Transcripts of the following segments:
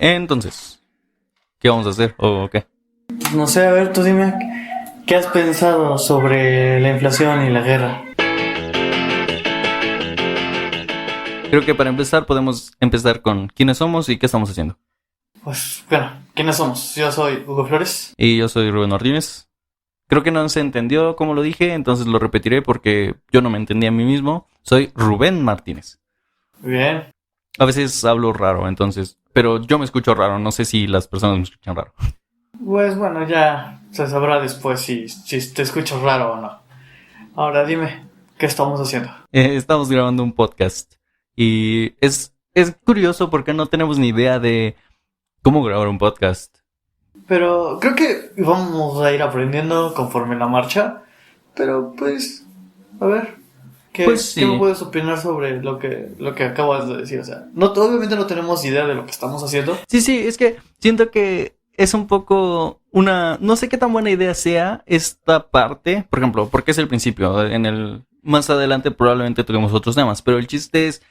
Entonces, ¿qué vamos a hacer? ¿O qué? No sé, a ver, tú dime, ¿qué has pensado sobre la inflación y la guerra? Creo que para empezar podemos empezar con quiénes somos y qué estamos haciendo. Pues, bueno, ¿quiénes somos? Yo soy Hugo Flores. Y yo soy Rubén Martínez. Creo que no se entendió como lo dije, entonces lo repetiré porque yo no me entendí a mí mismo. Soy Rubén Martínez. Bien. A veces hablo raro, entonces, pero yo me escucho raro, no sé si las personas me escuchan raro. Pues bueno, ya se sabrá después si te escucho raro o no. Ahora dime, ¿qué estamos haciendo? Estamos grabando un podcast y es curioso porque no tenemos ni idea de cómo grabar un podcast. Pero creo que vamos a ir aprendiendo conforme la marcha. Pero pues, a ver, Pues sí. ¿qué me puedes opinar sobre lo que acabas de decir? O sea, no, obviamente no tenemos idea de lo que estamos haciendo. Sí, es que siento que es un poco no sé qué tan buena idea sea esta parte, por ejemplo, porque es el principio, más adelante probablemente toquemos otros temas, pero el chiste es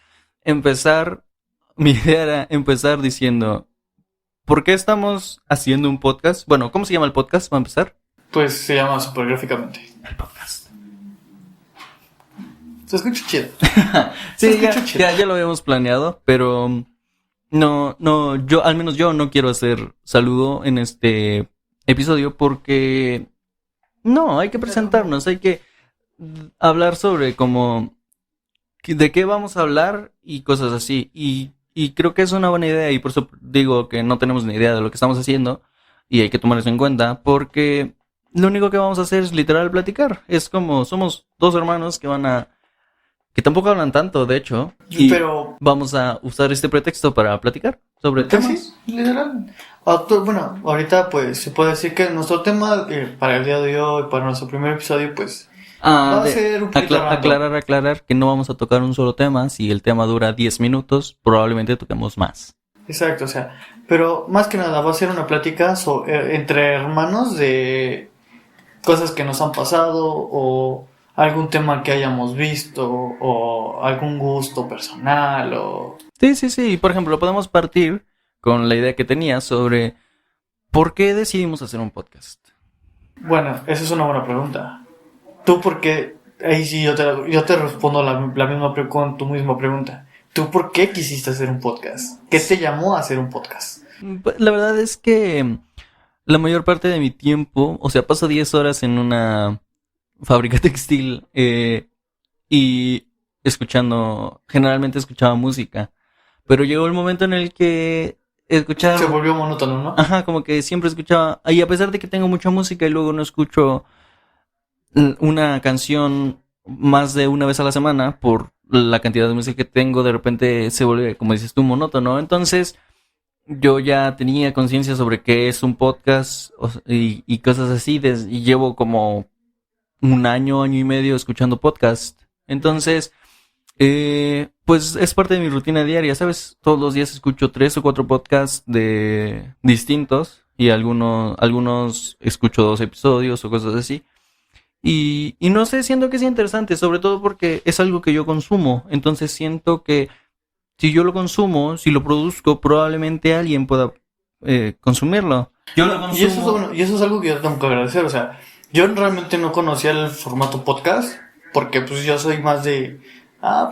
mi idea era empezar diciendo, ¿por qué estamos haciendo un podcast? Bueno, ¿cómo se llama el podcast para empezar? Pues se llama Supergráficamente. El podcast. Se escucha chido. Sí, ya lo habíamos planeado, pero no, al menos yo no quiero hacer saludo en este episodio porque no, hay que presentarnos, hay que hablar sobre de qué vamos a hablar y cosas así. Y creo que es una buena idea y por eso digo que no tenemos ni idea de lo que estamos haciendo y hay que tomar eso en cuenta porque lo único que vamos a hacer es literal platicar. Es como somos dos hermanos que tampoco hablan tanto, de hecho, pero vamos a usar este pretexto para platicar sobre temas. Sí, literal. Bueno, ahorita pues se puede decir que nuestro tema para el día de hoy, para nuestro primer episodio, pues va a ser un poquito aclarar que no vamos a tocar un solo tema. Si el tema dura 10 minutos, probablemente toquemos más. Exacto, o sea, pero más que nada va a ser una plática entre hermanos de cosas que nos han pasado o algún tema que hayamos visto o algún gusto personal o... Sí, por ejemplo, podemos partir con la idea que tenía sobre ¿por qué decidimos hacer un podcast? Bueno, esa es una buena pregunta. ¿Tú por qué? Ahí sí yo te respondo la misma con tu misma pregunta. ¿Tú por qué quisiste hacer un podcast? ¿Qué te llamó a hacer un podcast? La verdad es que la mayor parte de mi tiempo, o sea, paso 10 horas en una fábrica textil y generalmente escuchaba música, pero llegó el momento en el que escuchar... Se volvió monótono, ¿no? Ajá, como que siempre escuchaba, y a pesar de que tengo mucha música y luego no escucho una canción más de una vez a la semana por la cantidad de música que tengo, de repente se vuelve, como dices tú, monótono. Entonces yo ya tenía conciencia sobre qué es un podcast y cosas así, y llevo como un año y medio escuchando podcast. Entonces, pues es parte de mi rutina diaria, ¿sabes? Todos los días escucho 3 o 4 podcasts de distintos y algunos escucho 2 episodios o cosas así. Y no sé, siento que es interesante, sobre todo porque es algo que yo consumo. Entonces siento que si yo lo consumo, si lo produzco, probablemente alguien pueda consumirlo. Yo lo consumo. Y eso es algo que yo tengo que agradecer. O sea, yo realmente no conocía el formato podcast porque pues yo soy más de...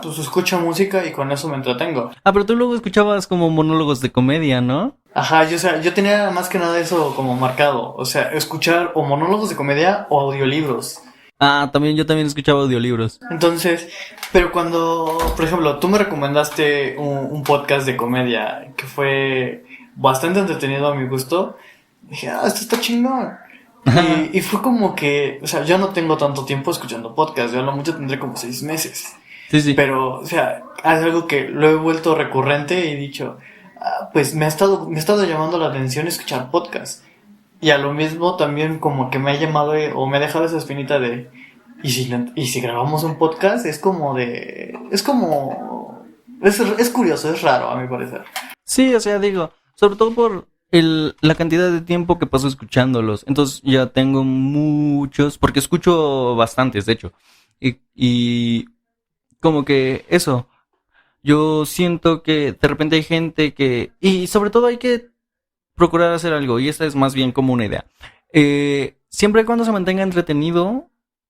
pues escucho música y con eso me entretengo. Pero tú luego escuchabas como monólogos de comedia, ¿no? Ajá, yo tenía más que nada eso como marcado. O sea, escuchar o monólogos de comedia o audiolibros. Yo también escuchaba audiolibros. Entonces, pero cuando, por ejemplo, tú me recomendaste un podcast de comedia que fue bastante entretenido a mi gusto, dije, esto está chingón. Y fue como que, o sea, yo no tengo tanto tiempo escuchando podcast, yo a lo mucho tendré como 6 meses. Sí. Pero, o sea, es algo que lo he vuelto recurrente y he dicho, pues me ha estado llamando la atención escuchar podcast. Y a lo mismo también como que me ha llamado o me ha dejado esa espinita de... ¿Y si grabamos un podcast? Es curioso, es raro a mi parecer. Sí, o sea, digo, sobre todo por la cantidad de tiempo que paso escuchándolos. Entonces ya tengo muchos, porque escucho bastantes, de hecho. Y como que eso, Yo siento que de repente hay gente que... Y sobre todo hay que procurar hacer algo, y esta es más bien como una idea. Siempre y cuando se mantenga entretenido,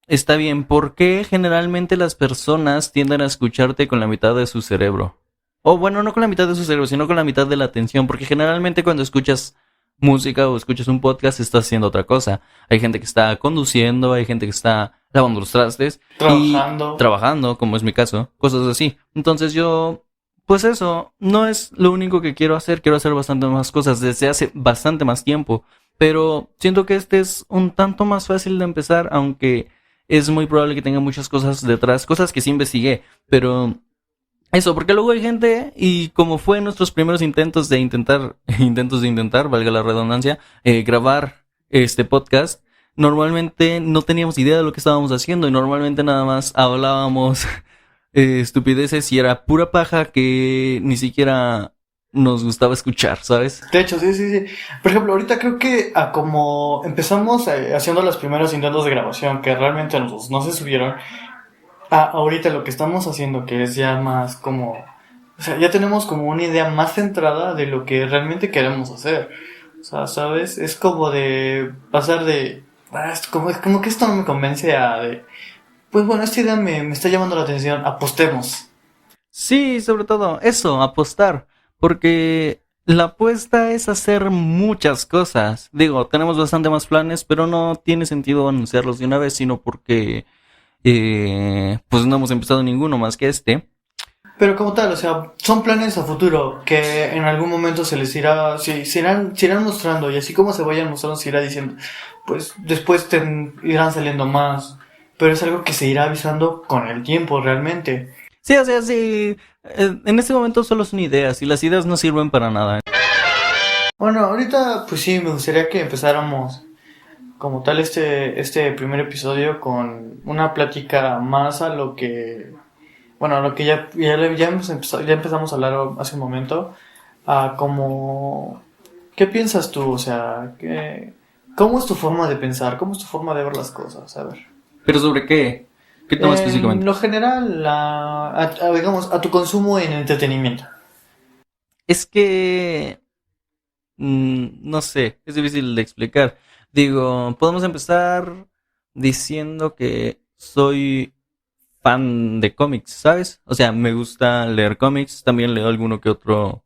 está bien. ¿Por qué generalmente las personas tienden a escucharte con la mitad de su cerebro? O bueno, no con la mitad de su cerebro, sino con la mitad de la atención, porque generalmente cuando escuchas música o escuchas un podcast estás haciendo otra cosa. Hay gente que está conduciendo, hay gente que está lavando los trastes y Trabajando. trabajando, como es mi caso, cosas así. Entonces yo, pues eso, no es lo único que quiero hacer bastante más cosas desde hace bastante más tiempo, pero siento que este es un tanto más fácil de empezar, aunque es muy probable que tenga muchas cosas detrás, cosas que sí investigué, pero eso, porque luego hay gente, y como fue en nuestros primeros intentos de intentar, valga la redundancia, grabar este podcast, normalmente no teníamos idea de lo que estábamos haciendo y normalmente nada más hablábamos estupideces y era pura paja que ni siquiera nos gustaba escuchar, ¿sabes? De hecho, sí, sí, sí. Por ejemplo, ahorita creo que a como empezamos haciendo los primeros intentos de grabación que realmente no se subieron, a ahorita lo que estamos haciendo, que es ya más como... O sea, ya tenemos como una idea más centrada de lo que realmente queremos hacer. O sea, ¿sabes? Es como de pasar de... es como que esto no me convence a de... Pues bueno, esta idea me está llamando la atención. Apostemos. Sí, sobre todo eso, apostar, porque la apuesta es hacer muchas cosas. Digo, tenemos bastante más planes, pero no tiene sentido anunciarlos de una vez, sino porque pues no hemos empezado ninguno más que este. Pero como tal, o sea, son planes a futuro que en algún momento se les irá, se irán mostrando y así como se vayan mostrando se irá diciendo, pues después irán saliendo más, pero es algo que se irá avisando con el tiempo realmente. Sí, o sea, sí, en este momento solo son ideas y las ideas no sirven para nada. Bueno, ahorita pues sí, me gustaría que empezáramos como tal este primer episodio con una plática más a lo que, bueno, a lo que ya empezamos a hablar hace un momento, a como, ¿qué piensas tú? O sea, ¿cómo es tu forma de pensar? ¿Cómo es tu forma de ver las cosas? A ver. ¿Pero sobre qué? ¿Qué tema En específicamente? lo general, digamos, a tu consumo en entretenimiento. Es que no sé, es difícil de explicar. Digo, podemos empezar diciendo que soy fan de cómics, ¿sabes? O sea, me gusta leer cómics, también leo alguno que otro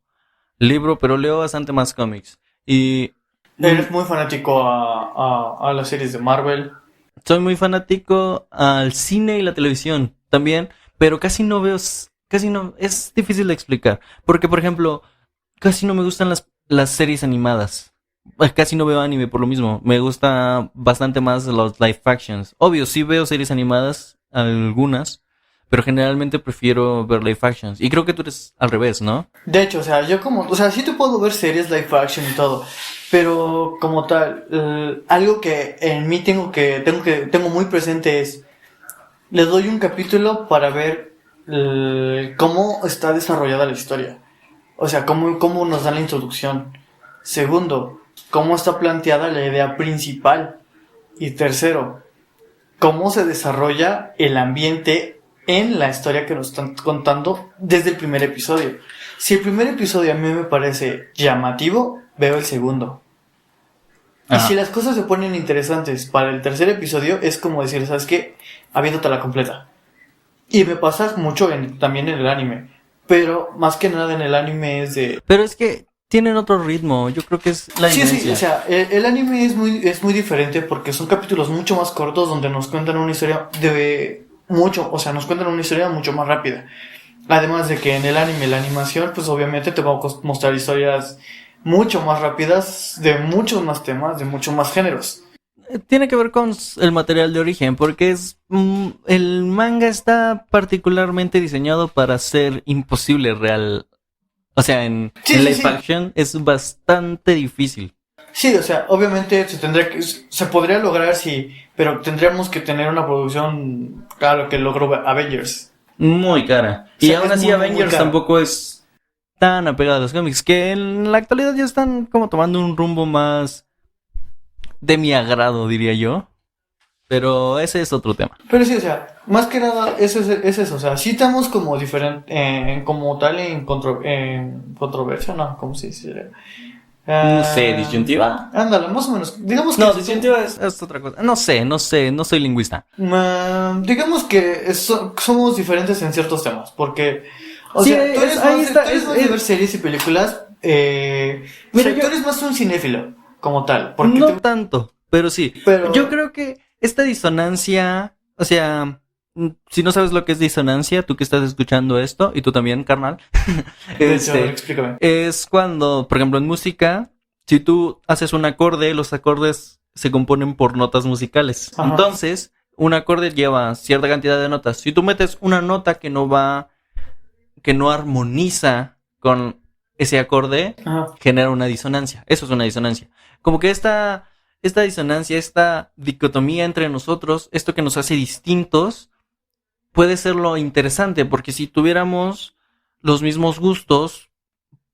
libro, pero leo bastante más cómics. Y mm, Eres muy fanático a las series de Marvel. soy muy fanático al cine y la televisión también, pero casi no, es difícil de explicar. Porque, por ejemplo, casi no me gustan las series animadas. Casi no veo anime por lo mismo. Me gusta bastante más los live actions. Obvio, sí veo series animadas, algunas, pero generalmente prefiero ver live actions. Y creo que tú eres al revés, ¿no? De hecho, o sea, o sea, sí te puedo ver series live action y todo, pero como tal, algo que en mí tengo muy presente es, le doy un capítulo para ver cómo está desarrollada la historia. O sea, cómo nos dan la introducción. Segundo, cómo está planteada la idea principal. Y tercero, cómo se desarrolla el ambiente en la historia que nos están contando desde el primer episodio. Si el primer episodio a mí me parece llamativo, veo el segundo. Y si Ajá. las cosas se ponen interesantes para el tercer episodio, es como decir, ¿sabes qué? Habiéndote la completa. Y me pasa mucho también en el anime. Pero más que nada en el anime es de... Pero es que tienen otro ritmo. Yo creo que es la Sí, sí, o diferencia. sea, el anime es muy diferente porque son capítulos mucho más cortos donde nos cuentan una historia de mucho, o sea, nos cuentan una historia mucho más rápida. Además de que en el anime, la animación, pues obviamente te va a mostrar historias mucho más rápidas de muchos más temas, de muchos más géneros. Tiene que ver con el material de origen, porque el manga está particularmente diseñado para ser imposible real. O sea, Sí, en sí, live sí. action es bastante difícil. Sí, o sea, obviamente se podría lograr, sí, pero tendríamos que tener una producción, claro, que logró Avengers. Muy cara. O Y sea, aún es así muy, muy, muy Avengers caro. tampoco es tan apegado a los cómics, que en la actualidad ya están como tomando un rumbo más de mi agrado, diría yo. Pero ese es otro tema. Pero sí, o sea, más que nada es eso, o sea, sí estamos como diferente, como tal en controversia, ¿no? ¿Cómo se dice? No sé, disyuntiva. Ándale, más o menos. Digamos que No, disyuntiva es otra cosa. No sé, no soy lingüista. digamos que somos diferentes en ciertos temas, porque, o Sí, sea, tú eres ahí más, está, tú eres más de ver series y películas, o sea, tú eres más un cinéfilo, como tal, porque no tanto, pero sí. Pero- Yo creo que esta disonancia, o sea, si no sabes lo que es disonancia, tú que estás escuchando esto, y tú también, carnal, de hecho, explícame. es cuando, por ejemplo, en música, si tú haces un acorde, los acordes se componen por notas musicales. Ajá. Entonces, un acorde lleva cierta cantidad de notas. Si tú metes una nota que no armoniza con ese acorde, Ajá. genera una disonancia. Eso es una disonancia. Como que esta disonancia, esta dicotomía entre nosotros, esto que nos hace distintos, puede ser lo interesante, porque si tuviéramos los mismos gustos,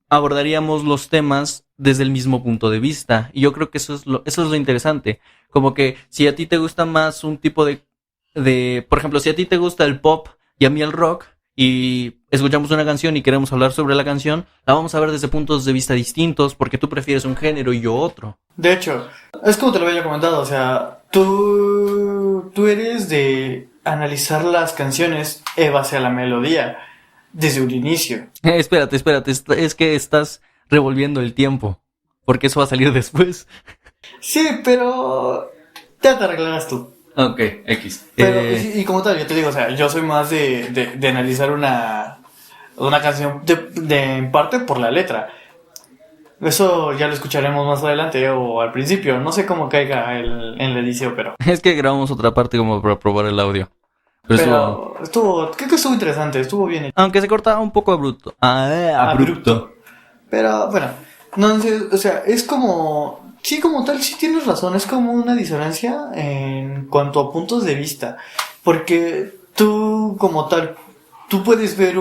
abordaríamos los temas desde el mismo punto de vista. Y yo creo que eso es lo interesante. Como que si a ti te gusta más un tipo por ejemplo, si a ti te gusta el pop y a mí el rock, y escuchamos una canción y queremos hablar sobre la canción, la vamos a ver desde puntos de vista distintos, porque tú prefieres un género y yo otro. De hecho, es como te lo había comentado, o sea, tú eres de analizar las canciones en base a la melodía, desde un inicio. Espérate, es que estás revolviendo el tiempo, porque eso va a salir después. Sí, pero ya te arreglarás tú. Ok, X. Pero, y como tal, yo te digo, o sea, yo soy más de analizar una canción en parte por la letra. Eso ya lo escucharemos más adelante o al principio. No sé cómo caiga en la edición, pero Es que grabamos otra parte como para probar el audio. Pero creo que estuvo interesante, estuvo bien hecho. aunque se corta un poco abrupto. Abrupto. Pero bueno, no sé, o sea, es como, sí, como tal, sí tienes razón, es como una disonancia en cuanto a puntos de vista, porque tú como tal, tú puedes ver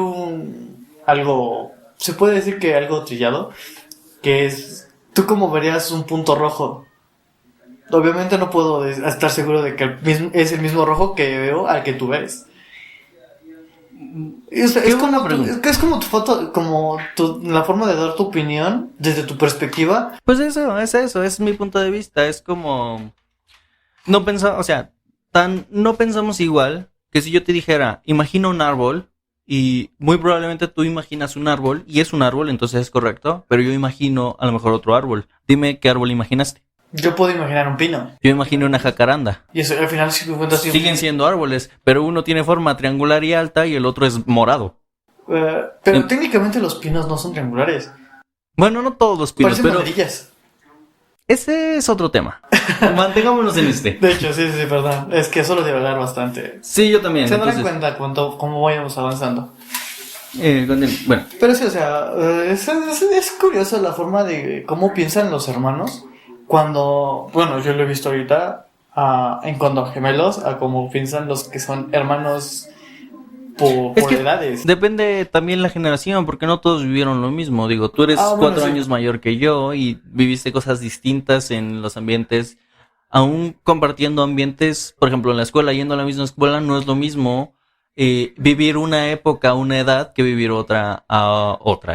algo, se puede decir que algo trillado, que es, tú como verías un punto rojo. Obviamente no puedo estar seguro de que es el mismo rojo que veo al que tú ves. Es como tu foto, la forma de dar tu opinión desde tu perspectiva. Pues eso, es mi punto de vista. Es como no pensamos igual que si yo te dijera, imagina un árbol, y muy probablemente tú imaginas un árbol y es un árbol, entonces es correcto, pero yo imagino a lo mejor otro árbol. Dime qué árbol imaginaste. Yo puedo imaginar un pino. Yo imagino una jacaranda. Y eso, al final, si me cuentas, Siguen siendo árboles, pero uno tiene forma triangular y alta y el otro es morado. Pero técnicamente los pinos no son triangulares. Bueno, no todos los pinos, Parecen pero banderillas. ese es otro tema. Mantengámonos en este. De hecho, sí, perdón. Es que solo divagar bastante. Sí, yo también. Se darán cuenta cómo vayamos avanzando. Bueno. Pero sí, o sea, es curioso la forma de cómo piensan los hermanos cuando, bueno, yo lo he visto ahorita en cuanto a gemelos, a cómo piensan los que son hermanos por edades. Depende también la generación, porque no todos vivieron lo mismo. Digo, tú eres 4 años mayor que yo y viviste cosas distintas en los ambientes. Aún compartiendo ambientes, por ejemplo, en la escuela, yendo a la misma escuela, no es lo mismo vivir una época, una edad, que vivir otra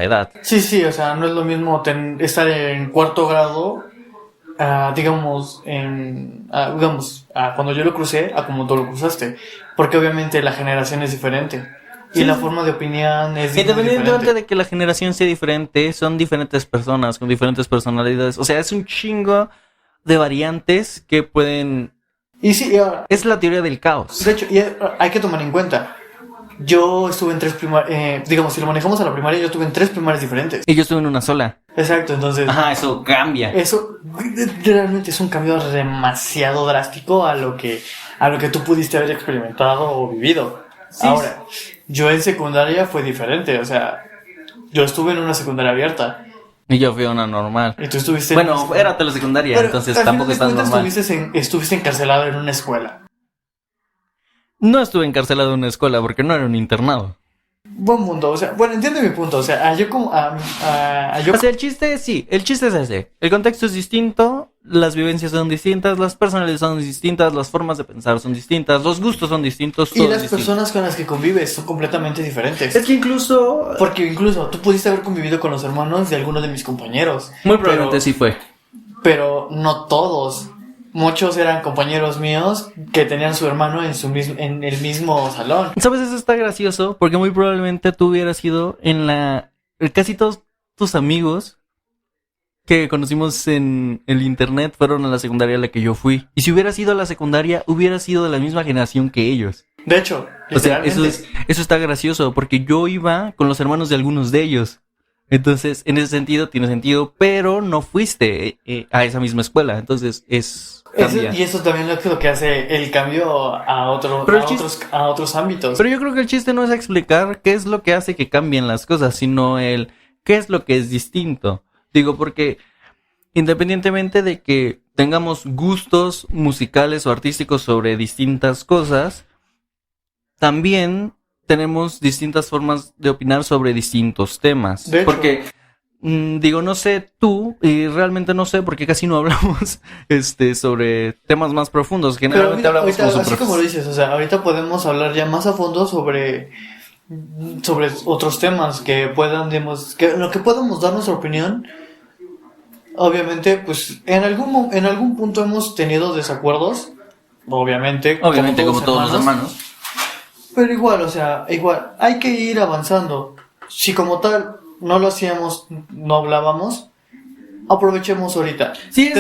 edad. Sí, o sea, no es lo mismo estar en cuarto grado, digamos, cuando yo lo crucé, a como tú lo cruzaste. Porque obviamente la generación es diferente. Y la forma de opinión es Independientemente de que la generación sea diferente, son diferentes personas con diferentes personalidades. O sea, es un chingo de variantes que pueden... Y sí, es la teoría del caos. De hecho, hay que tomar en cuenta. Yo estuve en 3 primarias, digamos, si lo manejamos a la primaria, yo estuve en 3 primarias diferentes. Y yo estuve en una sola. Exacto, entonces... Ajá, eso cambia. Eso realmente es un cambio demasiado drástico a lo que tú pudiste haber experimentado o vivido. Sí. Ahora, yo en secundaria fue diferente, o sea, yo estuve en una secundaria abierta. Y yo fui a una normal. Y tú estuviste... Bueno, era telesecundaria, entonces tampoco es tan normal. Estuviste encarcelado en una escuela. No estuve encarcelado en una escuela porque no era un internado. Buen punto, o sea, bueno, entiende mi punto, o sea, O sea, el chiste es ese. El contexto es distinto, las vivencias son distintas, las personalidades son distintas, las formas de pensar son distintas, los gustos son distintos. Y las personas con las que convives son completamente diferentes. Es que incluso... Porque incluso tú pudiste haber convivido con los hermanos de algunos de mis compañeros. Muy probablemente sí fue. Pero no todos. Muchos eran compañeros míos que tenían su hermano en el mismo salón. ¿Sabes? Eso está gracioso porque muy probablemente tú hubieras ido en casi todos tus amigos que conocimos en el internet fueron a la secundaria a la que yo fui. Y si hubieras ido a la secundaria, hubieras ido de la misma generación que ellos. De hecho, o sea, eso está gracioso porque yo iba con los hermanos de algunos de ellos. Entonces, en ese sentido, tiene sentido, pero no fuiste a esa misma escuela. Entonces, y eso también es lo que hace el cambio a otros ámbitos. Pero yo creo que el chiste no es explicar qué es lo que hace que cambien las cosas, sino qué es lo que es distinto. Digo, porque independientemente de que tengamos gustos musicales o artísticos sobre distintas cosas, también tenemos distintas formas de opinar sobre distintos temas. De hecho, porque, digo, no sé tú, y realmente no sé porque casi no hablamos sobre temas más profundos. Generalmente hablamos ahorita, así como lo dices, o sea, ahorita podemos hablar ya más a fondo sobre otros temas que puedan, digamos, en lo que podamos dar nuestra opinión. Obviamente, pues en algún punto hemos tenido desacuerdos, obviamente como todos los hermanos. Pero igual, o sea, hay que ir avanzando. Si como tal no lo hacíamos, no hablábamos, aprovechemos ahorita. Sí,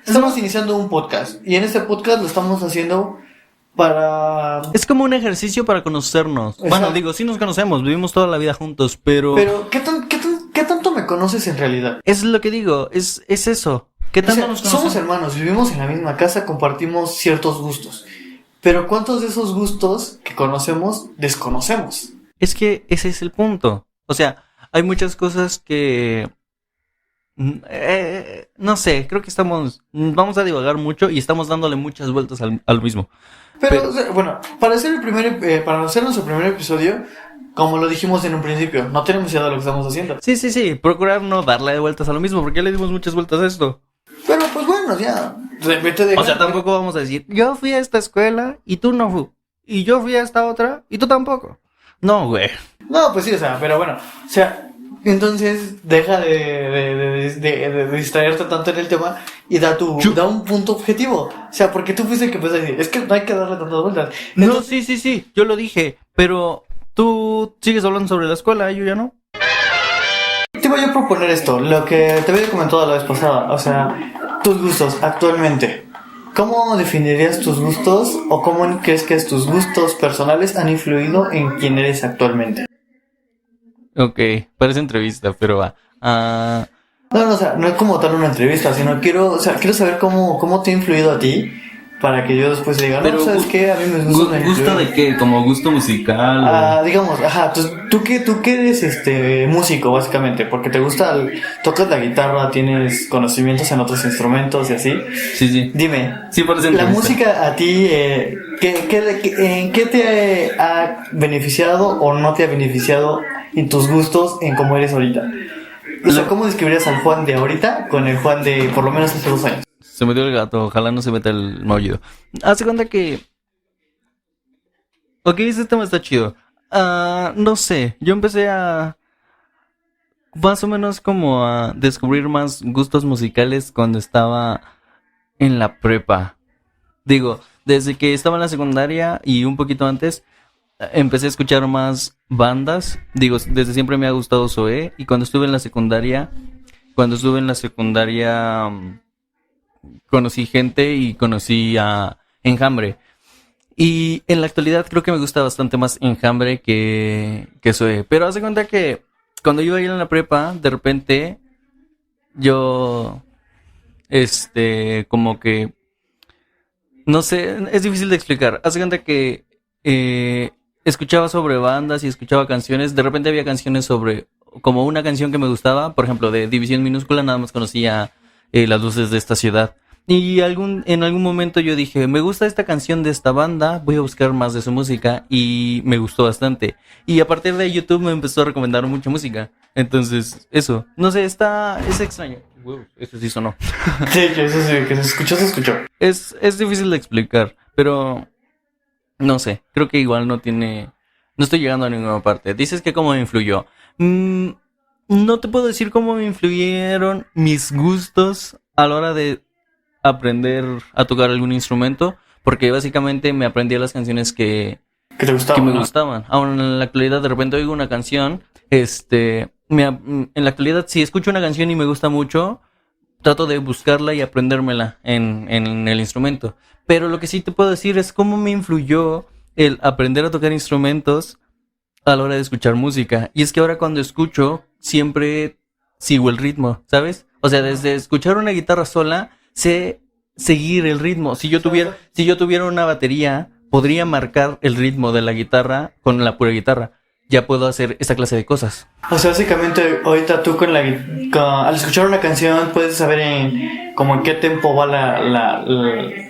estamos iniciando un podcast y en este podcast lo estamos haciendo para... Es como un ejercicio para conocernos. Exacto. Bueno, digo, sí nos conocemos, vivimos toda la vida juntos, pero... Pero, ¿qué tanto me conoces en realidad? Es lo que digo, es eso. ¿Qué tanto nos conocemos? Somos hermanos, vivimos en la misma casa, compartimos ciertos gustos. Pero ¿cuántos de esos gustos que conocemos desconocemos? Es que ese es el punto. O sea, hay muchas cosas que... no sé, creo que vamos a divagar mucho y estamos dándole muchas vueltas al mismo. Pero, bueno, para hacer nuestro primer episodio, como lo dijimos en un principio, no tenemos idea de lo que estamos haciendo. Sí, procurar no darle vueltas a lo mismo, porque ya le dimos muchas vueltas a esto. Pero pues bueno, ya. O sea, tampoco vamos a decir, yo fui a esta escuela y tú no fui. Y yo fui a esta otra y tú tampoco. No, güey. No, pues sí, o sea, pero bueno, o sea... Entonces, deja de distraerte tanto en el tema y da un punto objetivo. O sea, porque tú fuiste el que empezó a decir, es que no hay que darle tantas vueltas. Entonces, no, sí, yo lo dije, pero tú sigues hablando sobre la escuela y yo ya no. Te voy a proponer esto, lo que te había comentado la vez pasada, o sea, tus gustos actualmente. ¿Cómo definirías tus gustos o cómo crees que tus gustos personales han influido en quién eres actualmente? Ok, parece entrevista, pero va. No, o sea, no es como tal una entrevista, sino quiero saber cómo te ha influido a ti para que yo después le diga, no, ¿sabes qué? A mí me gusta. ¿Gusto de qué? ¿Como gusto musical? Digamos, tú que eres músico, básicamente, porque te gusta, tocas la guitarra, tienes conocimientos en otros instrumentos y así. Sí. Dime, sí, parece entrevista. La música a ti, ¿en qué te ha beneficiado o no te ha beneficiado en tus gustos, en cómo eres ahorita? O sea, ¿cómo describirías al Juan de ahorita con el Juan de por lo menos hace 2 años? Se metió el gato, ojalá no se meta el maullido. Hace cuenta que... Ok, ese tema está chido. No sé, yo empecé a... Más o menos como a descubrir más gustos musicales cuando estaba en la prepa. Digo, desde que estaba en la secundaria y un poquito antes... Empecé a escuchar más bandas. Digo, desde siempre me ha gustado Zoé. Y cuando estuve en la secundaria, conocí gente y conocí a Enjambre. Y en la actualidad creo que me gusta bastante más Enjambre que Zoé. Pero haz de cuenta que cuando yo iba en la prepa, de repente yo como que no sé, es difícil de explicar. Haz de cuenta que escuchaba sobre bandas y escuchaba canciones. De repente había canciones sobre... Como una canción que me gustaba, por ejemplo, de División Minúscula, nada más conocía Las Luces de esta Ciudad. Y en algún momento yo dije, me gusta esta canción de esta banda, voy a buscar más de su música. Y me gustó bastante. Y a partir de YouTube me empezó a recomendar mucha música. Entonces, eso. No sé, es extraño. Eso sí sonó. Sí, eso sí, que se escuchó, se escuchó. Es difícil de explicar, pero no sé, creo que igual no estoy llegando a ninguna parte. Dices que cómo me influyó. No te puedo decir cómo me influyeron mis gustos a la hora de aprender a tocar algún instrumento, porque básicamente me aprendía las canciones Que te gustaba, que me ¿no? gustaban. Aún en la actualidad de repente oigo una canción, en la actualidad si escucho una canción y me gusta mucho, trato de buscarla y aprendérmela en el instrumento. Pero lo que sí te puedo decir es cómo me influyó el aprender a tocar instrumentos a la hora de escuchar música. Y es que ahora cuando escucho, siempre sigo el ritmo, ¿sabes? O sea, desde escuchar una guitarra sola, sé seguir el ritmo. Si yo tuviera una batería, podría marcar el ritmo de la guitarra con la pura guitarra. Ya puedo hacer esa clase de cosas. O sea, básicamente ahorita tú al escuchar una canción puedes saber como en qué tempo va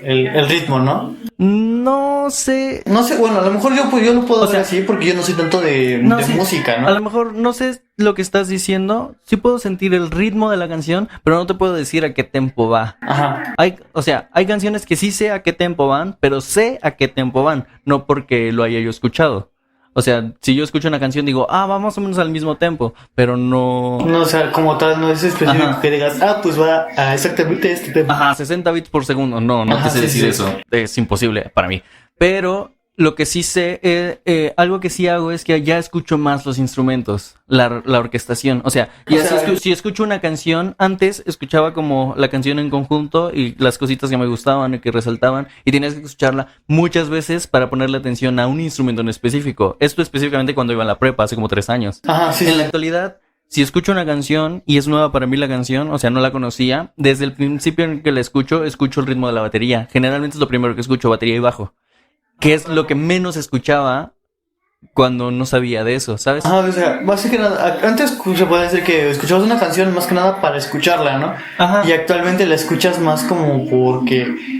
el ritmo, ¿no? No sé. No sé, bueno, a lo mejor yo lo puedo O ver sea, así porque yo no soy tanto de Sí, música, a ¿no? lo mejor no sé lo que estás diciendo. Sí puedo sentir el ritmo de la canción, pero no te puedo decir a qué tempo va. Ajá. Hay canciones que sí sé a qué tempo van, pero sé a qué tempo van, no porque lo haya yo escuchado. O sea, si yo escucho una canción digo, va más o menos al mismo tempo, pero no. No, o sea, como tal, no es específico Ajá. que digas, pues va a exactamente este tempo. Ajá, 60 bits por segundo. No Ajá, te sé sí, decir sí. eso. Es imposible para mí. Pero lo que sí sé, algo que sí hago es que ya escucho más los instrumentos, la orquestación. O sea, si escucho una canción, antes escuchaba como la canción en conjunto y las cositas que me gustaban y que resaltaban, y tenías que escucharla muchas veces para ponerle atención a un instrumento en específico. Esto específicamente cuando iba a la prepa, hace como 3 años. Ajá, sí. En la actualidad, si escucho una canción y es nueva para mí la canción, o sea, no la conocía, desde el principio en que la escucho el ritmo de la batería. Generalmente es lo primero que escucho, batería y bajo, que es lo que menos escuchaba cuando no sabía de eso, ¿sabes? Ajá, o sea, más que nada, antes se puede decir que escuchabas una canción más que nada para escucharla, ¿no? Ajá. Y actualmente la escuchas más como porque...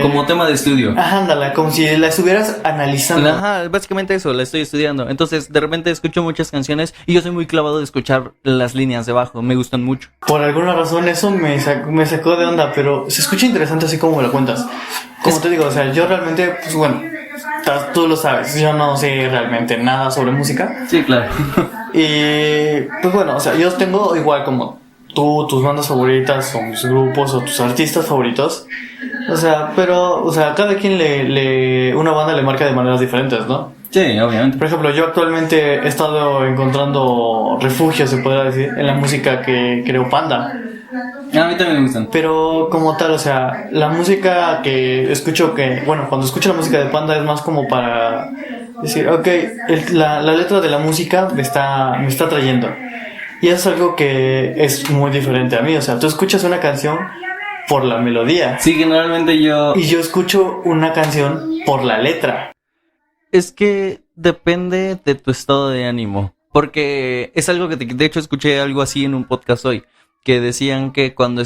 Como tema de estudio. Ajá, ándala, como si la estuvieras analizando. Ajá, básicamente eso, la estoy estudiando. Entonces, de repente escucho muchas canciones y yo soy muy clavado de escuchar las líneas de bajo, me gustan mucho. Por alguna razón eso me sacó de onda, pero se escucha interesante así como me lo cuentas. Como te digo, o sea, yo realmente, pues bueno, tú lo sabes, yo no sé realmente nada sobre música. Sí, claro. Y pues bueno, o sea, yo tengo igual como tú, tus bandas favoritas, o tus grupos, o tus artistas favoritos. O sea, pero, o sea, cada quien una banda le marca de maneras diferentes, ¿no? Sí, obviamente. Por ejemplo, yo actualmente he estado encontrando refugio, se podría decir, en la música que creó Panda. A mí también me gustan. Pero como tal, o sea, la música que escucho cuando escucho la música de Panda es más como para decir, ok, la letra de la música me está atrayendo. Y eso es algo que es muy diferente a mí, o sea, tú escuchas una canción por la melodía. Sí, generalmente yo... Y yo escucho una canción por la letra. Es que depende de tu estado de ánimo. Porque es algo de hecho escuché algo así en un podcast hoy, que decían que cuando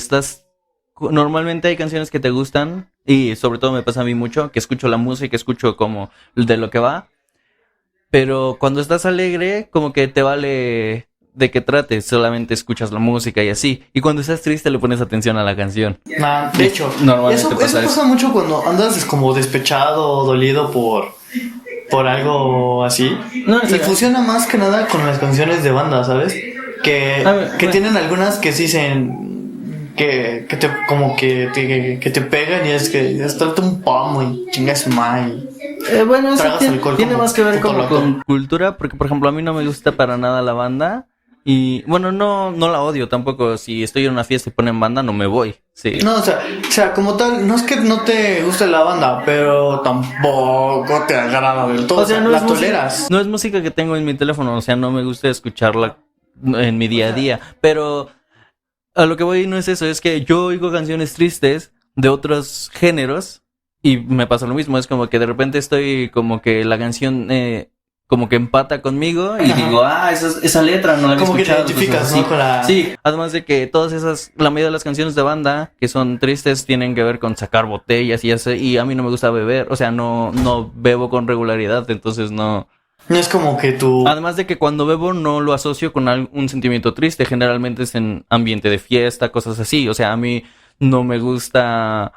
normalmente hay canciones que te gustan, y sobre todo me pasa a mí mucho, que escucho la música, escucho como de lo que va, pero cuando estás alegre, como que te vale de qué trates, solamente escuchas la música y así, y cuando estás triste le pones atención a la canción. De hecho, Normalmente eso pasa mucho cuando andas como despechado o dolido por algo así. No, y funciona más que nada con las canciones de banda, ¿sabes? Que tienen algunas que sí que te pegan y es que es tanto un pomo y chingas mal. Bueno, eso tiene como más que ver puto como loco. con cultura, porque por ejemplo a mí no me gusta para nada la banda. Y bueno, no la odio tampoco. Si estoy en una fiesta y ponen banda, no me voy. Sí. No, o sea, como tal, no es que no te guste la banda, pero tampoco te agrada del todo. O sea, no la es música, toleras. no es música que tengo en mi teléfono. O sea, no me gusta escucharla en mi día a día. Pero a lo que voy no es eso. Es que yo oigo canciones tristes de otros géneros y me pasa lo mismo. Es como que de repente estoy como que la canción... como que empata conmigo y digo, esa letra no la había como escuchado. Que te identificas, ¿no? Con la... Sí, además de que la mayoría de las canciones de banda que son tristes tienen que ver con sacar botellas y a mí no me gusta beber, o sea, no bebo con regularidad, entonces no No es como que tú... Además de que cuando bebo no lo asocio con un sentimiento triste, generalmente es en ambiente de fiesta, cosas así. O sea, a mí no me gusta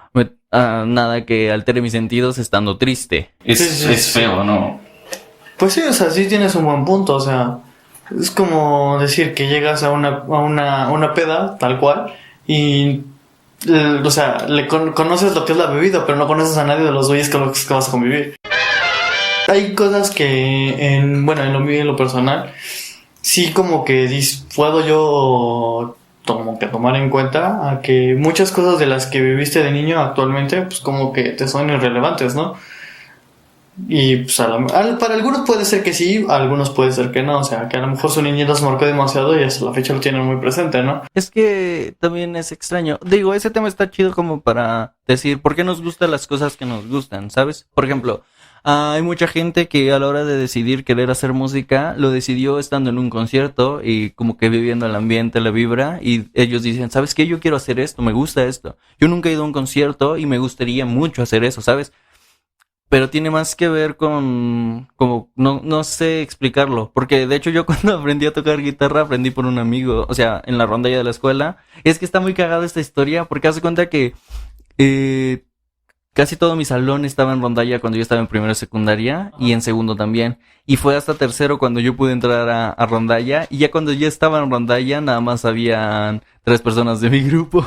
nada que altere mis sentidos estando triste. Es feo, ¿no? Pues sí, o sea, sí tienes un buen punto, o sea, es como decir que llegas a una peda, tal cual, y, o sea, conoces lo que es la bebida, pero no conoces a nadie de los güeyes con los que vas a convivir. Hay cosas que, en lo mío y en lo personal, sí como que puedo yo como que tomar en cuenta a que muchas cosas de las que viviste de niño actualmente, pues como que te son irrelevantes, ¿no? Y pues para algunos puede ser que sí, a algunos puede ser que no, o sea, que a lo mejor su niñez los marcó demasiado y hasta la fecha lo tienen muy presente, ¿no? Es que también es extraño. Digo, ese tema está chido como para decir por qué nos gustan las cosas que nos gustan, ¿sabes? Por ejemplo, hay mucha gente que a la hora de decidir querer hacer música, lo decidió estando en un concierto y como que viviendo el ambiente, la vibra, y ellos dicen, ¿sabes qué? Yo quiero hacer esto, me gusta esto. Yo nunca he ido a un concierto y me gustaría mucho hacer eso, ¿sabes? Pero tiene más que ver con, como, no sé explicarlo, porque de hecho yo cuando aprendí a tocar guitarra aprendí por un amigo, o sea, en la rondalla de la escuela. Es que está muy cagada esta historia, porque hace cuenta que eh, casi todo mi salón estaba en rondalla cuando yo estaba en primero de secundaria y en segundo también. Y fue hasta tercero cuando yo pude entrar a rondalla, y ya cuando yo estaba en rondalla nada más habían 3 personas de mi grupo.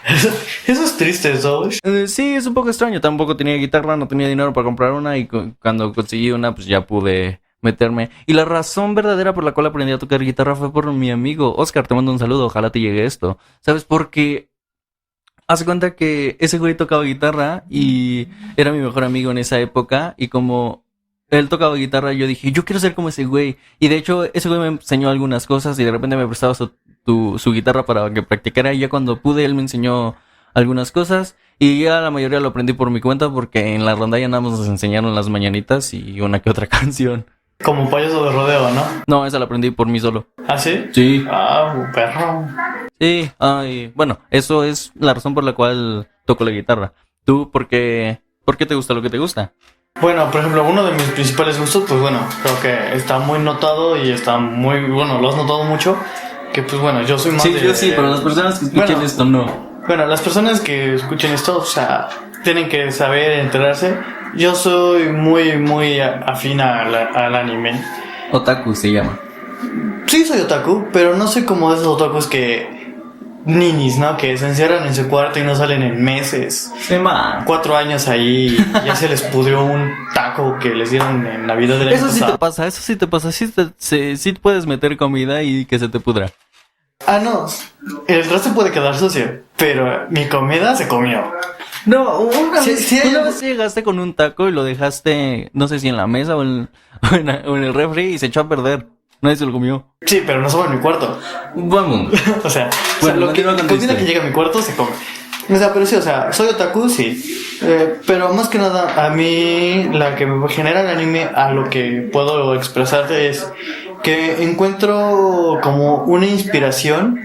Eso es triste, ¿sabes? Sí, es un poco extraño. Tampoco tenía guitarra, no tenía dinero para comprar una y cuando conseguí una, pues ya pude meterme. Y la razón verdadera por la cual aprendí a tocar guitarra fue por mi amigo Oscar. Te mando un saludo, ojalá te llegue esto. ¿Sabes? Porque hace cuenta que ese güey tocaba guitarra y era mi mejor amigo en esa época. Y como él tocaba guitarra, yo dije, yo quiero ser como ese güey. Y de hecho, ese güey me enseñó algunas cosas y de repente me prestaba su guitarra para que practicara. Y ya cuando pude, él me enseñó algunas cosas. Y ya la mayoría lo aprendí por mi cuenta porque en la rondalla nada más nos enseñaron las mañanitas y una que otra canción. Como payaso de rodeo, ¿no? No, esa la aprendí por mí solo. ¿Ah, sí? Sí. Ah, perro. Sí, ay, bueno, eso es la razón por la cual toco la guitarra. ¿Tú por qué te gusta lo que te gusta? Bueno, por ejemplo, uno de mis principales gustos, pues bueno, creo que está muy notado y está muy, bueno, lo has notado mucho, que pues bueno, yo soy más Sí, yo sí, pero las personas que escuchen esto no. Bueno, las personas que escuchen esto, o sea, tienen que saber enterarse. Yo soy muy afín al anime. Otaku se llama. Sí, soy otaku, pero no soy como esos otakus que... ninis, ¿no? Que se encierran en su cuarto y no salen en meses. Sí, man. 4 años ahí y ya se les pudrió un taco que les dieron en Navidad del año Eso sí pasado. te pasa, eso sí te pasa. Sí puedes meter comida y que se te pudra. Ah, no. El resto puede quedar sucio, pero mi comida se comió. No, una Sí, una vez llegaste con un taco y lo dejaste, no sé si en la mesa o o en el refri y se echó a perder. Nadie se lo comió. Sí, pero no solo en mi cuarto. Vamos. O sea, Bueno, lo que continúa con tu comida que historia. llega a mi cuarto se come. O sea, pero sí, o sea, soy otaku, sí. Pero más que nada, a mí la que me genera el anime, a lo que puedo expresarte es que encuentro como una inspiración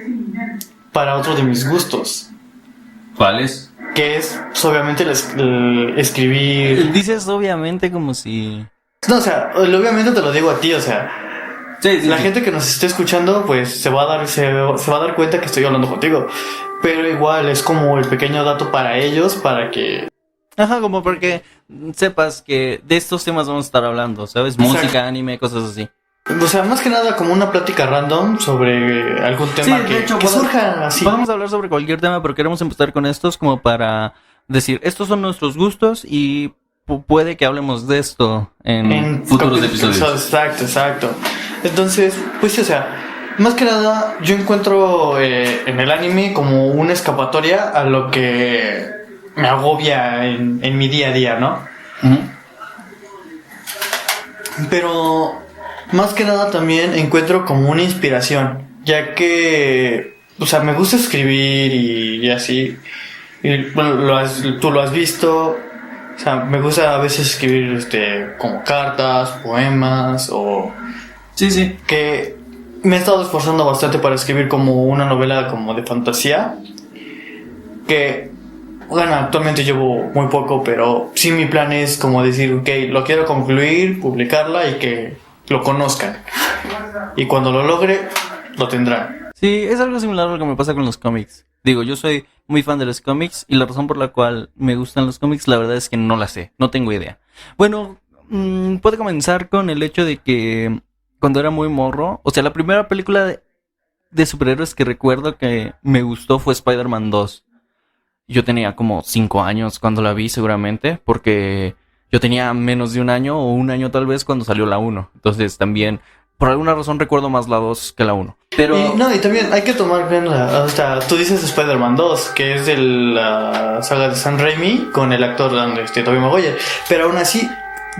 para otro de mis gustos. ¿Cuáles? Que es, pues, obviamente, el escribir. Dices obviamente como si... No, o sea, obviamente te lo digo a ti, o sea, Sí, la gente que nos esté escuchando, pues se va a dar cuenta que estoy hablando contigo. Pero igual es como el pequeño dato para ellos, para que... Ajá, como porque sepas que de estos temas vamos a estar hablando, ¿sabes? Exacto. Música, anime, cosas así. O sea, más que nada como una plática random sobre algún tema que surja así. Podemos hablar sobre cualquier tema, pero queremos empezar con estos como para decir, estos son nuestros gustos y puede que hablemos de esto en futuros episodios. Exacto. Entonces, pues sí, o sea, más que nada yo encuentro en el anime como una escapatoria a lo que me agobia en mi día a día, ¿no? Uh-huh. Pero más que nada también encuentro como una inspiración, ya que, o sea, me gusta escribir y así. Y, bueno, tú lo has visto. O sea, me gusta a veces escribir como cartas, poemas o... Sí. Que me he estado esforzando bastante para escribir como una novela como de fantasía. Que Bueno, actualmente llevo muy poco, pero sí mi plan es como decir, ok, lo quiero concluir, publicarla y que lo conozcan. Y cuando lo logre, lo tendrán. Sí, es algo similar a lo que me pasa con los cómics. Digo, yo soy muy fan de los cómics y la razón por la cual me gustan los cómics, la verdad es que no la sé, no tengo idea. Bueno, puedo comenzar con el hecho de que cuando era muy morro, o sea, la primera película de superhéroes que recuerdo que me gustó fue Spider-Man 2. Yo tenía como 5 años cuando la vi seguramente, porque yo tenía menos de un año o un año tal vez cuando salió la uno. Entonces también, por alguna razón recuerdo más la 2 que la uno. Pero Y también hay que tomar bien o sea, tú dices Spider-Man 2, que es de la saga de Sam Raimi con el actor Tobey Maguire, pero aún así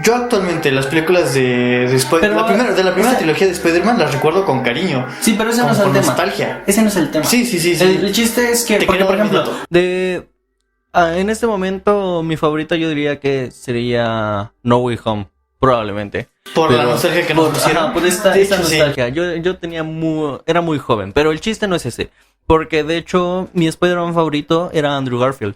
yo actualmente las películas de Spider-Man, la primera trilogía de Spider-Man las recuerdo con cariño. Sí, pero ese no es el tema. Nostalgia. Ese no es el tema. Sí. El chiste es que, Te porque, quiero por dar un ejemplo, en este momento mi favorita yo diría que sería No Way Home, probablemente. Por la nostalgia que nos pusieron. Por esta De hecho, nostalgia. Yo era muy joven, pero el chiste no es ese. Porque de hecho mi Spider-Man favorito era Andrew Garfield.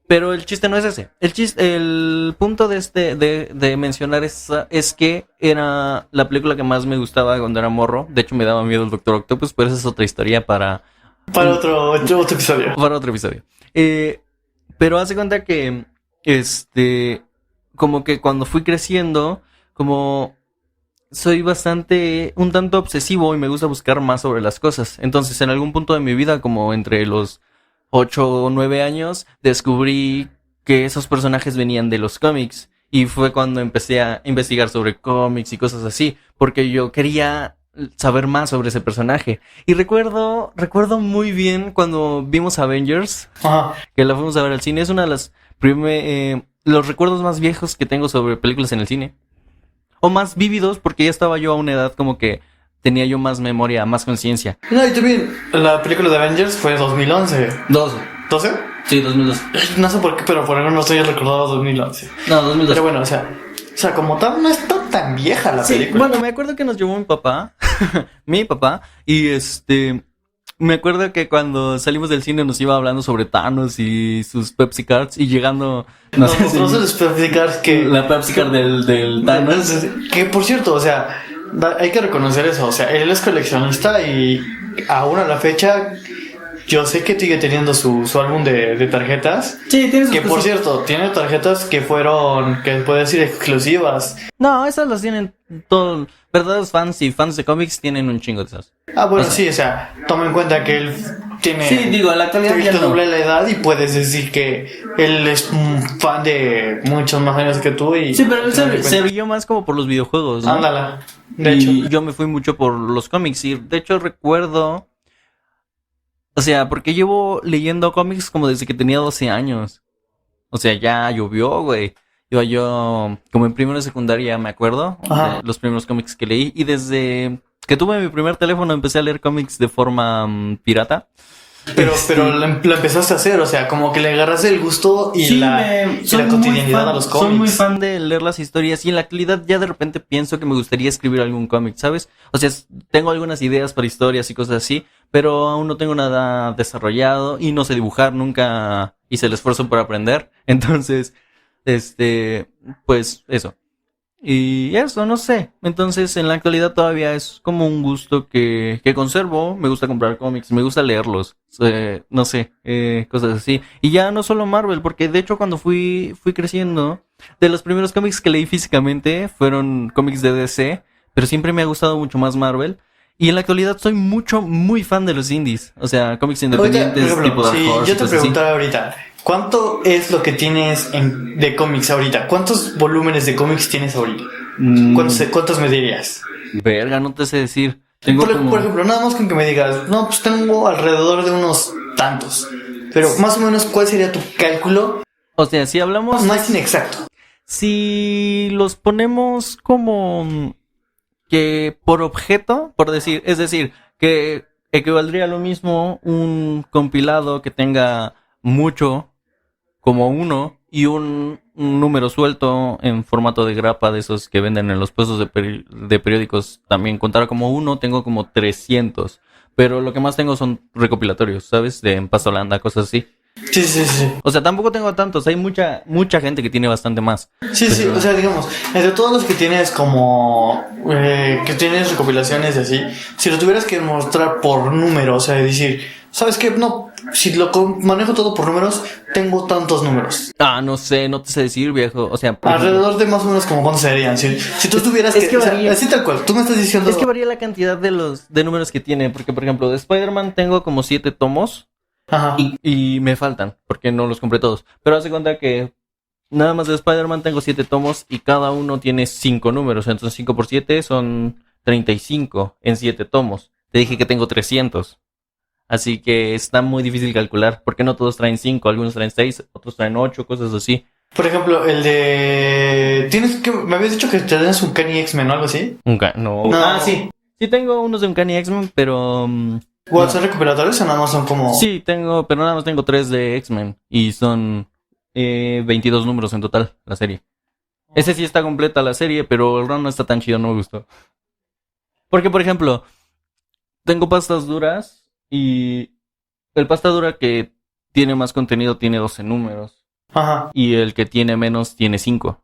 Pero el chiste no es ese. El punto de mencionar es que era la película que más me gustaba cuando era morro. De hecho, me daba miedo el Doctor Octopus, pero esa es otra historia para otro episodio. Para otro episodio. Pero hace cuenta que, como que cuando fui creciendo, como soy un tanto obsesivo y me gusta buscar más sobre las cosas. Entonces, en algún punto de mi vida, como entre los 8 o 9 años, descubrí que esos personajes venían de los cómics. Y fue cuando empecé a investigar sobre cómics y cosas así, porque yo quería saber más sobre ese personaje. Y recuerdo muy bien cuando vimos Avengers, que la fuimos a ver al cine. Es una de las los recuerdos más viejos que tengo sobre películas en el cine. O más vívidos, porque ya estaba yo a una edad como que tenía yo más memoria, más conciencia. No, y también la película de Avengers fue 2011. ¿12? Sí, 2012. No sé por qué, pero por algún no estoy recordado 2011. No, 2012. Pero bueno, o sea, como tal, no está tan vieja la película. Bueno, me acuerdo que nos llevó mi papá, y me acuerdo que cuando salimos del cine nos iba hablando sobre Thanos y sus Pepsi Cards y llegando... No sé los Pepsi Cards que... La Pepsi Card del Thanos. Que por cierto, o sea, hay que reconocer eso. O sea, él es coleccionista y aún a la fecha... Yo sé que sigue teniendo su álbum de tarjetas. Sí, tiene sus que por cierto, tiene tarjetas que puedo decir, exclusivas. No, esas las tienen todos. Verdaderos fans y fans de cómics tienen un chingo de esas. Bueno, sí, o sea, toma en cuenta que él tiene... Sí, digo, en la actualidad ya no. doble la edad y puedes decir que él es un fan de muchos más años que tú y... Sí, pero él se brilló más como por los videojuegos, ¿no? Ándala, de hecho. Yo me fui mucho por los cómics y de hecho recuerdo... O sea, porque llevo leyendo cómics como desde que tenía 12 años. O sea, ya llovió, güey. Iba yo como en primero de secundaria, me acuerdo, de los primeros cómics que leí. Y desde que tuve mi primer teléfono empecé a leer cómics de forma pirata. Pero lo empezaste a hacer, o sea, como que le agarraste el gusto y la cotidianidad a los cómics. Soy muy fan de leer las historias y en la actualidad ya de repente pienso que me gustaría escribir algún cómic, ¿sabes? O sea, tengo algunas ideas para historias y cosas así, pero aún no tengo nada desarrollado y no sé dibujar, nunca hice el esfuerzo por aprender. Entonces, pues eso. Y eso, no sé. Entonces, en la actualidad todavía es como un gusto que conservo. Me gusta comprar cómics, me gusta leerlos. No sé, cosas así. Y ya no solo Marvel, porque de hecho cuando fui creciendo, de los primeros cómics que leí físicamente fueron cómics de DC, pero siempre me ha gustado mucho más Marvel. Y en la actualidad soy muy fan de los indies. O sea, cómics independientes, ahorita, tipo Dark Horse. Yo te preguntaba ahorita, ¿cuánto es lo que tienes de cómics ahorita? ¿Cuántos volúmenes de cómics tienes ahorita? ¿Cuántos me dirías? Verga, no te sé decir. Por ejemplo, nada más con que me digas, no, pues tengo alrededor de unos tantos. Pero más o menos, ¿cuál sería tu cálculo? O sea, si hablamos... Más inexacto. Si los ponemos como... que por objeto, por decir, es decir, que equivaldría a lo mismo un compilado que tenga mucho como uno y un número suelto en formato de grapa de esos que venden en los puestos de periódicos también contara como uno, tengo como 300, pero lo que más tengo son recopilatorios, ¿sabes? De en pasta blanda, cosas así. Sí, sí, sí. O sea, tampoco tengo tantos. Hay mucha gente que tiene bastante más. Sí, sí, Pero- o sea, digamos, entre todos los que tienes como, que tienes recopilaciones y así, si lo tuvieras que mostrar por número, o sea, decir, ¿sabes qué? No, si manejo todo por números, tengo tantos números. No sé, no te sé decir, viejo. O sea, por ejemplo, Alrededor de más o menos como cuántos serían. Si tú tuvieras es que o sea, varía. así tal cual, tú me estás diciendo... Es que varía la cantidad de números que tiene. Porque, por ejemplo, de Spider-Man tengo como 7 tomos Ajá. y me faltan, porque no los compré todos. Pero haz de cuenta que nada más de Spider-Man tengo 7 tomos y cada uno tiene 5 números. Entonces 5 por 7 son 35 en 7 tomos. Te dije que tengo 300. Así que está muy difícil calcular, porque no todos traen 5, algunos traen 6, otros traen 8, cosas así. Por ejemplo, el de... ¿Tienes que... Me habías dicho que te das un Kenny X-Men o algo así? No. No. Ah, sí. Sí tengo unos de Uncanny X-Men, pero... ¿O no. son recuperatorios o nada más son como...? Sí, tengo, pero nada más tengo 3 de X-Men. Y son 22 números en total, la serie. Ese sí está completa la serie, pero el run no está tan chido, no me gustó. Porque, por ejemplo, tengo pastas duras y el pasta dura que tiene más contenido tiene 12 números. Ajá. Y el que tiene menos tiene 5.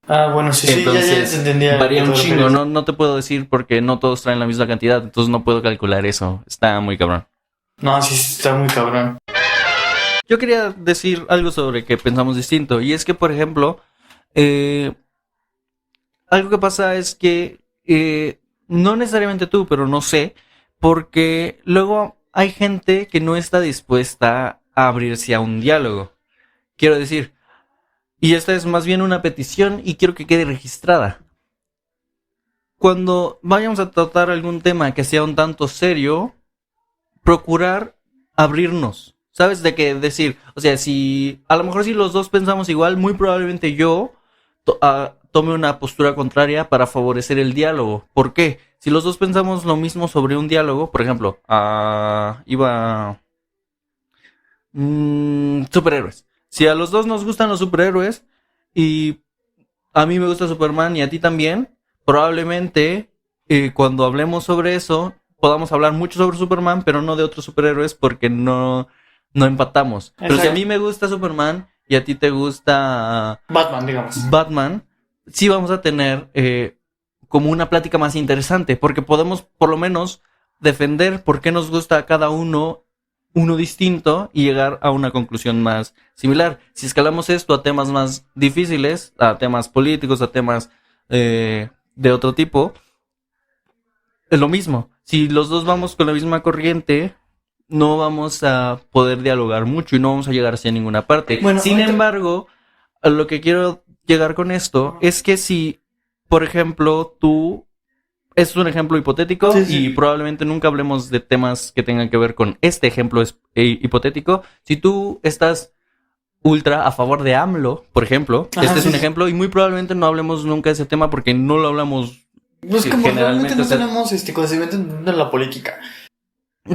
Ah, bueno, sí, sí, ya se Entonces, entendía. varía a un qué te chingo. refieres. No te puedo decir porque no todos traen la misma cantidad. Entonces no puedo calcular eso. Está muy cabrón. No, sí, está muy cabrón. Yo quería decir algo sobre que pensamos distinto. Y es que, por ejemplo, eh, algo que pasa es que no necesariamente tú, pero no sé, porque luego hay gente que no está dispuesta a abrirse a un diálogo. Quiero decir, y esta es más bien una petición y quiero que quede registrada. Cuando vayamos a tratar algún tema que sea un tanto serio, procurar abrirnos. ¿Sabes de qué decir? O sea, si a lo mejor si los dos pensamos igual, muy probablemente yo tome una postura contraria para favorecer el diálogo. ¿Por qué? Si los dos pensamos lo mismo sobre un diálogo, por ejemplo, superhéroes. Si a los dos nos gustan los superhéroes y a mí me gusta Superman y a ti también, probablemente cuando hablemos sobre eso podamos hablar mucho sobre Superman, pero no de otros superhéroes porque no empatamos. Pero si a Exacto. mí me gusta Superman y a ti te gusta Batman, digamos. Batman, sí vamos a tener como una plática más interesante, porque podemos por lo menos defender por qué nos gusta a cada uno distinto y llegar a una conclusión más similar. Si escalamos esto a temas más difíciles, a temas políticos, a temas de otro tipo, es lo mismo. Si los dos vamos con la misma corriente, no vamos a poder dialogar mucho y no vamos a llegar hacia ninguna parte. Bueno, Sin ahorita- embargo, a lo que quiero llegar con esto es que si, por ejemplo, tú es un ejemplo hipotético Sí, sí. y probablemente nunca hablemos de temas que tengan que ver con este ejemplo hipotético. Si tú estás ultra a favor de AMLO, por ejemplo, Ajá, este es sí, un sí. ejemplo y muy probablemente no hablemos nunca de ese tema porque no lo hablamos Pues como realmente generalmente. no O sea, tenemos conocimiento de la política.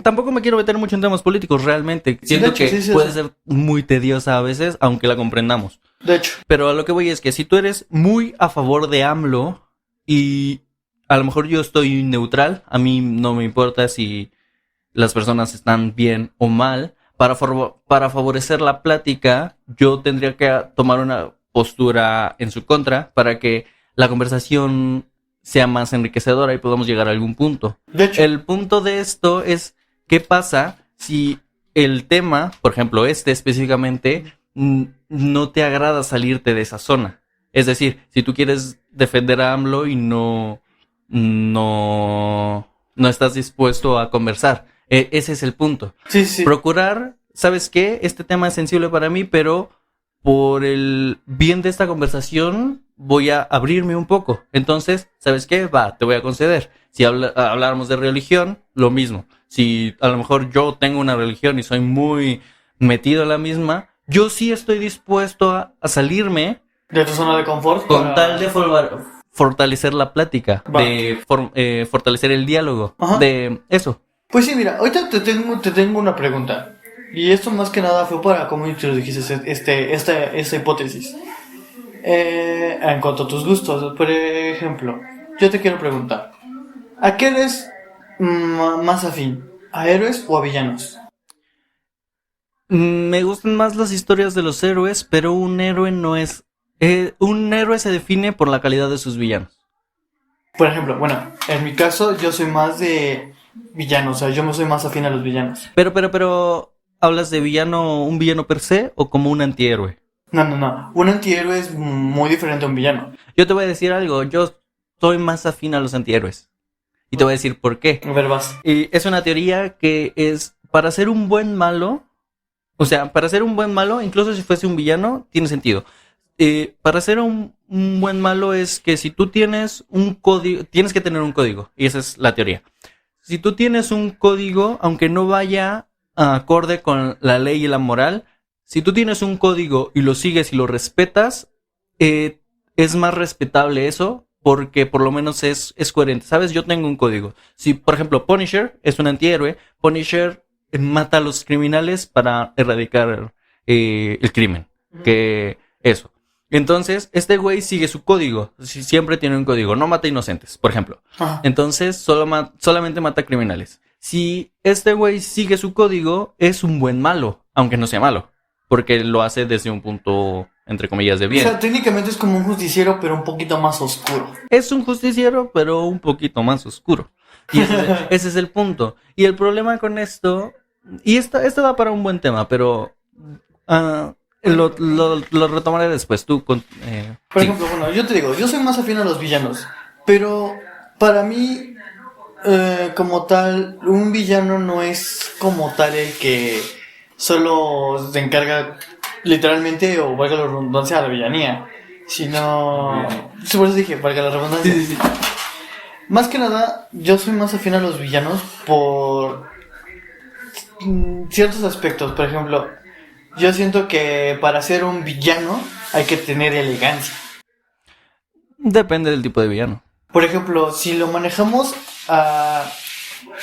tampoco me quiero meter mucho en temas políticos realmente. Sí, Siento de hecho, que sí, sí, puede o sea, ser muy tediosa a veces, aunque la comprendamos. de hecho. Pero a lo que voy es que si tú eres muy a favor de AMLO y a lo mejor yo estoy neutral, a mí no me importa si las personas están bien o mal, para favorecer la plática yo tendría que tomar una postura en su contra para que la conversación sea más enriquecedora y podamos llegar a algún punto. De hecho. El punto de esto es qué pasa si el tema, por ejemplo este específicamente, no te agrada salirte de esa zona. Es decir, si tú quieres defender a AMLO y no estás dispuesto a conversar. Ese es el punto. Sí, sí. Procurar, ¿sabes qué? Este tema es sensible para mí, pero por el bien de esta conversación voy a abrirme un poco. Entonces, ¿sabes qué? Va, te voy a conceder. Si habláramos de religión, lo mismo. Si a lo mejor yo tengo una religión y soy muy metido en la misma, yo sí estoy dispuesto a salirme De tu zona de confort. con para- tal de fortalecer la plática, Va. de fortalecer el diálogo, Ajá. de eso. Pues sí, mira, ahorita te tengo una pregunta. Y esto más que nada fue para cómo introdujiste esta hipótesis. En cuanto a tus gustos, por ejemplo, yo te quiero preguntar, ¿a qué eres más afín? ¿A héroes o a villanos? Me gustan más las historias de los héroes, pero un héroe no es... un héroe se define por la calidad de sus villanos. Por ejemplo, bueno, en mi caso yo soy más de villanos, o sea, yo me soy más afín a los villanos. Pero, ¿hablas de villano, un villano per se o como un antihéroe? No. Un antihéroe es muy diferente a un villano. Yo te voy a decir algo, yo soy más afín a los antihéroes. Y te voy a decir por qué. A ver, vas. Y es una teoría que es, para ser un buen malo, o sea, para ser un buen malo, incluso si fuese un villano, tiene sentido. Para ser un buen malo es que si tú tienes un código, tienes que tener un código, y esa es la teoría. Si tú tienes un código, aunque no vaya acorde con la ley y la moral, si tú tienes un código y lo sigues y lo respetas, es más respetable eso, porque por lo menos es coherente. ¿Sabes? Yo tengo un código. Si, por ejemplo, Punisher es un antihéroe, Punisher mata a los criminales para erradicar el crimen. Que eso. Entonces, este güey sigue su código. Siempre tiene un código. No mata inocentes, por ejemplo. Ajá. Entonces, solamente mata criminales. Si este güey sigue su código, es un buen malo, aunque no sea malo. Porque lo hace desde un punto, entre comillas, de bien. O sea, técnicamente es como un justiciero, pero un poquito más oscuro. Es un justiciero, pero un poquito más oscuro. Y ese es el punto. Y el problema con esto... Y esto da para un buen tema, pero... lo retomaré después. Tú Por ejemplo, bueno, yo te digo, yo soy más afín a los villanos, pero para mí, como tal, un villano no es como tal el que solo se encarga literalmente, o valga la redundancia, a la villanía, sino... Sí, por eso dije, valga la redundancia. Sí. Más que nada, yo soy más afín a los villanos por ciertos aspectos. Por ejemplo, yo siento que para ser un villano hay que tener elegancia. Depende del tipo de villano. Por ejemplo, si lo manejamos a...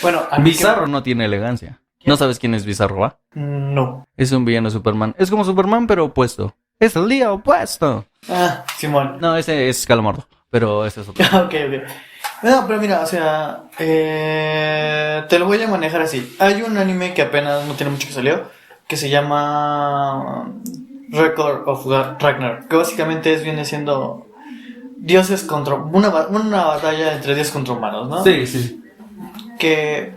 Bueno, a mí Bizarro no tiene elegancia. ¿No sabes quién es Bizarro, va? No. Es un villano de Superman. Es como Superman, pero opuesto. Es el día opuesto. Ah, Simón. No, ese es Calamardo. Pero ese es otro. Ok. No, pero mira, o sea, te lo voy a manejar así. Hay un anime que apenas no tiene mucho que salió, que se llama Record of Ragnar, que básicamente viene siendo dioses contra... Una batalla entre dioses contra humanos, ¿no? Sí. Que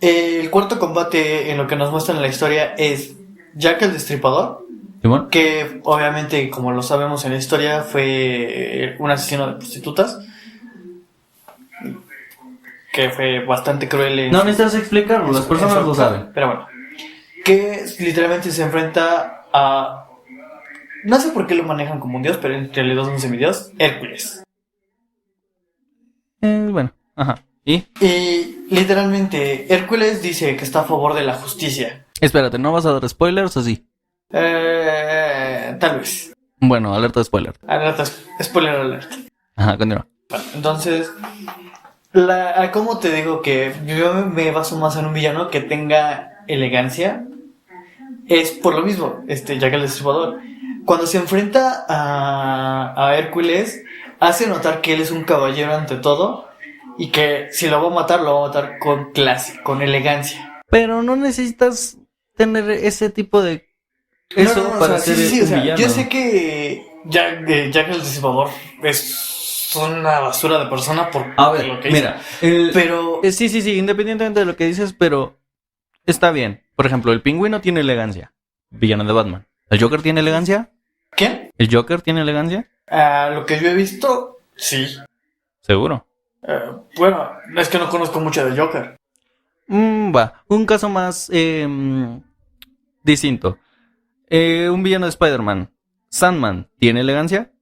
el cuarto combate en lo que nos muestra en la historia es Jack el Destripador, ¿Simón? que obviamente, como lo sabemos en la historia, fue un asesino de prostitutas, que fue bastante cruel. No necesitas explicarlo, las personas lo saben. Pero bueno, que literalmente se enfrenta a... No sé por qué lo manejan como un dios, pero en realidad es un semidios, Hércules. Bueno, ajá. ¿Y? Y literalmente Hércules dice que está a favor de la justicia. Espérate, ¿no vas a dar spoilers o sí? Tal vez. Bueno, alerta de spoiler. Alerta, spoiler alert. Ajá, continúa. Bueno, entonces, ¿cómo te digo que yo me baso más en un villano que tenga elegancia? Es por lo mismo, Jack el Destripador. Cuando se enfrenta a Hércules, hace notar que él es un caballero ante todo y que si lo va a matar, lo va a matar con clase, con elegancia. Pero no necesitas tener ese tipo de... Eso No, para o sea, ser sí, un o sea, villano. yo sé que Jack el Destripador es una basura de persona por A ver, lo que mira, hizo. Pero... sí, independientemente de lo que dices, pero está bien. Por ejemplo, el Pingüino tiene elegancia. Villano de Batman. ¿El Joker tiene elegancia? ¿Quién? ¿El Joker tiene elegancia? Lo que yo he visto, sí. Seguro. Bueno, es que no conozco mucho de Joker. Va, un caso más distinto. Un villano de Spider-Man. Sandman, ¿tiene elegancia?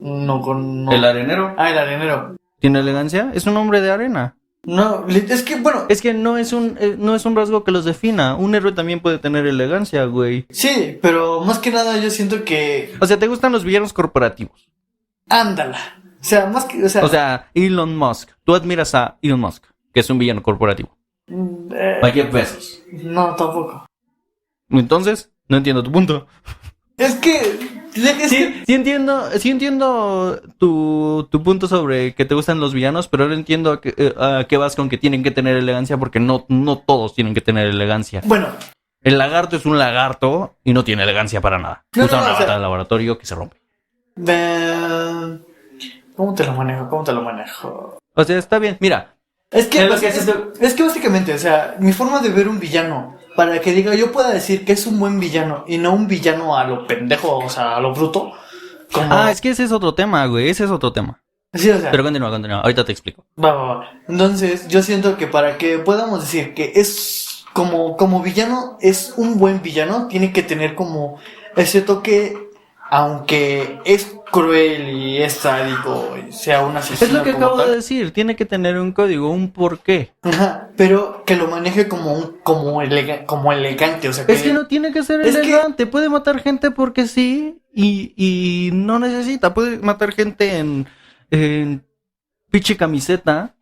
No. ¿El arenero? El arenero. ¿Tiene elegancia? Es un hombre de arena. No, es que, bueno... Es que no es un rasgo que los defina. Un héroe también puede tener elegancia, güey. Sí, pero más que nada yo siento que... O sea, ¿te gustan los villanos corporativos? Ándala. O sea, más que... O sea, Elon Musk. Tú admiras a Elon Musk, que es un villano corporativo. A Jeff Bezos. No, tampoco. Entonces, no entiendo tu punto. Es que... Sí entiendo tu punto sobre que te gustan los villanos, pero no entiendo a qué vas con que tienen que tener elegancia, porque no todos tienen que tener elegancia. Bueno, El lagarto es un lagarto y no tiene elegancia para nada. No, Usa no, una o sea, bata de laboratorio que se rompe. ¿Cómo te lo manejo? ¿Cómo te lo manejo? O sea, está bien. Mira, Es que, Es lo que es que básicamente, o sea, mi forma de ver un villano, para que diga, yo pueda decir que es un buen villano y no un villano a lo pendejo, o sea, a lo bruto, como... es que ese es otro tema, güey. Ese es otro tema. Sí, o sea, Pero continúa. Ahorita te explico. va. Entonces, yo siento que para que podamos decir que es como villano, es un buen villano, tiene que tener como ese toque, aunque es cruel y es sádico, y sea un asesino Es lo que como acabo de tal. decir. Tiene que tener un código, un porqué. Ajá, pero que lo maneje como elegante, o sea, Es que no tiene que ser Es que- elegante. Puede matar gente porque sí y no necesita. Puede matar gente en pinche camiseta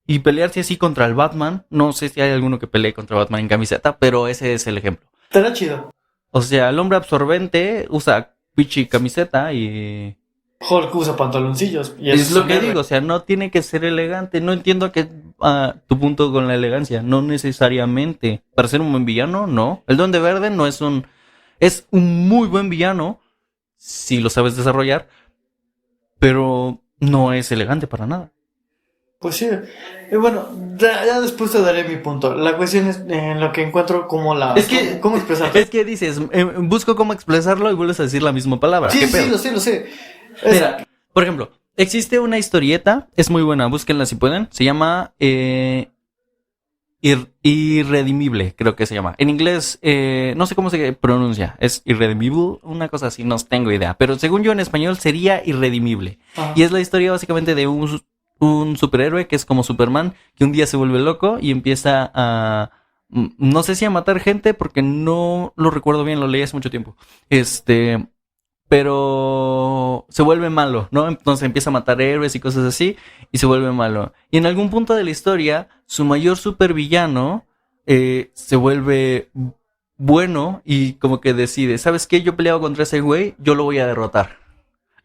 y pelearse así contra el Batman. No sé si hay alguno que pelee contra Batman en camiseta, pero ese es el ejemplo. estará chido. O sea, el hombre absorbente usa pinche camiseta y... Hulk usa pantaloncillos. Y Es lo un que héroe. digo, o sea, no tiene que ser elegante. No entiendo tu punto con la elegancia. No necesariamente. Para ser un buen villano, no. El Duende Verde no es un... Es un muy buen villano, si lo sabes desarrollar, pero no es elegante para nada. Pues sí. Y bueno, ya después te daré mi punto. La cuestión es en lo que encuentro como la... Es que- ¿Cómo expresarlo? Es que dices, busco cómo expresarlo y vuelves a decir la misma palabra. Sí, ¿Qué sí, pedo? lo sé. Mira, por ejemplo, existe una historieta, es muy buena, búsquenla si pueden. Se llama Irredimible, creo que se llama. En inglés, no sé cómo se pronuncia. Es Irredimible, una cosa así, no tengo idea. Pero según yo en español sería Irredimible. Ajá. Y es la historia básicamente de un superhéroe que es como Superman, que un día se vuelve loco y empieza a... No sé si a matar gente porque no lo recuerdo bien, lo leí hace mucho tiempo. Pero se vuelve malo, ¿no? Entonces empieza a matar héroes y cosas así y se vuelve malo. Y en algún punto de la historia, su mayor supervillano se vuelve bueno y como que decide, ¿sabes qué? Yo peleado contra ese güey, yo lo voy a derrotar.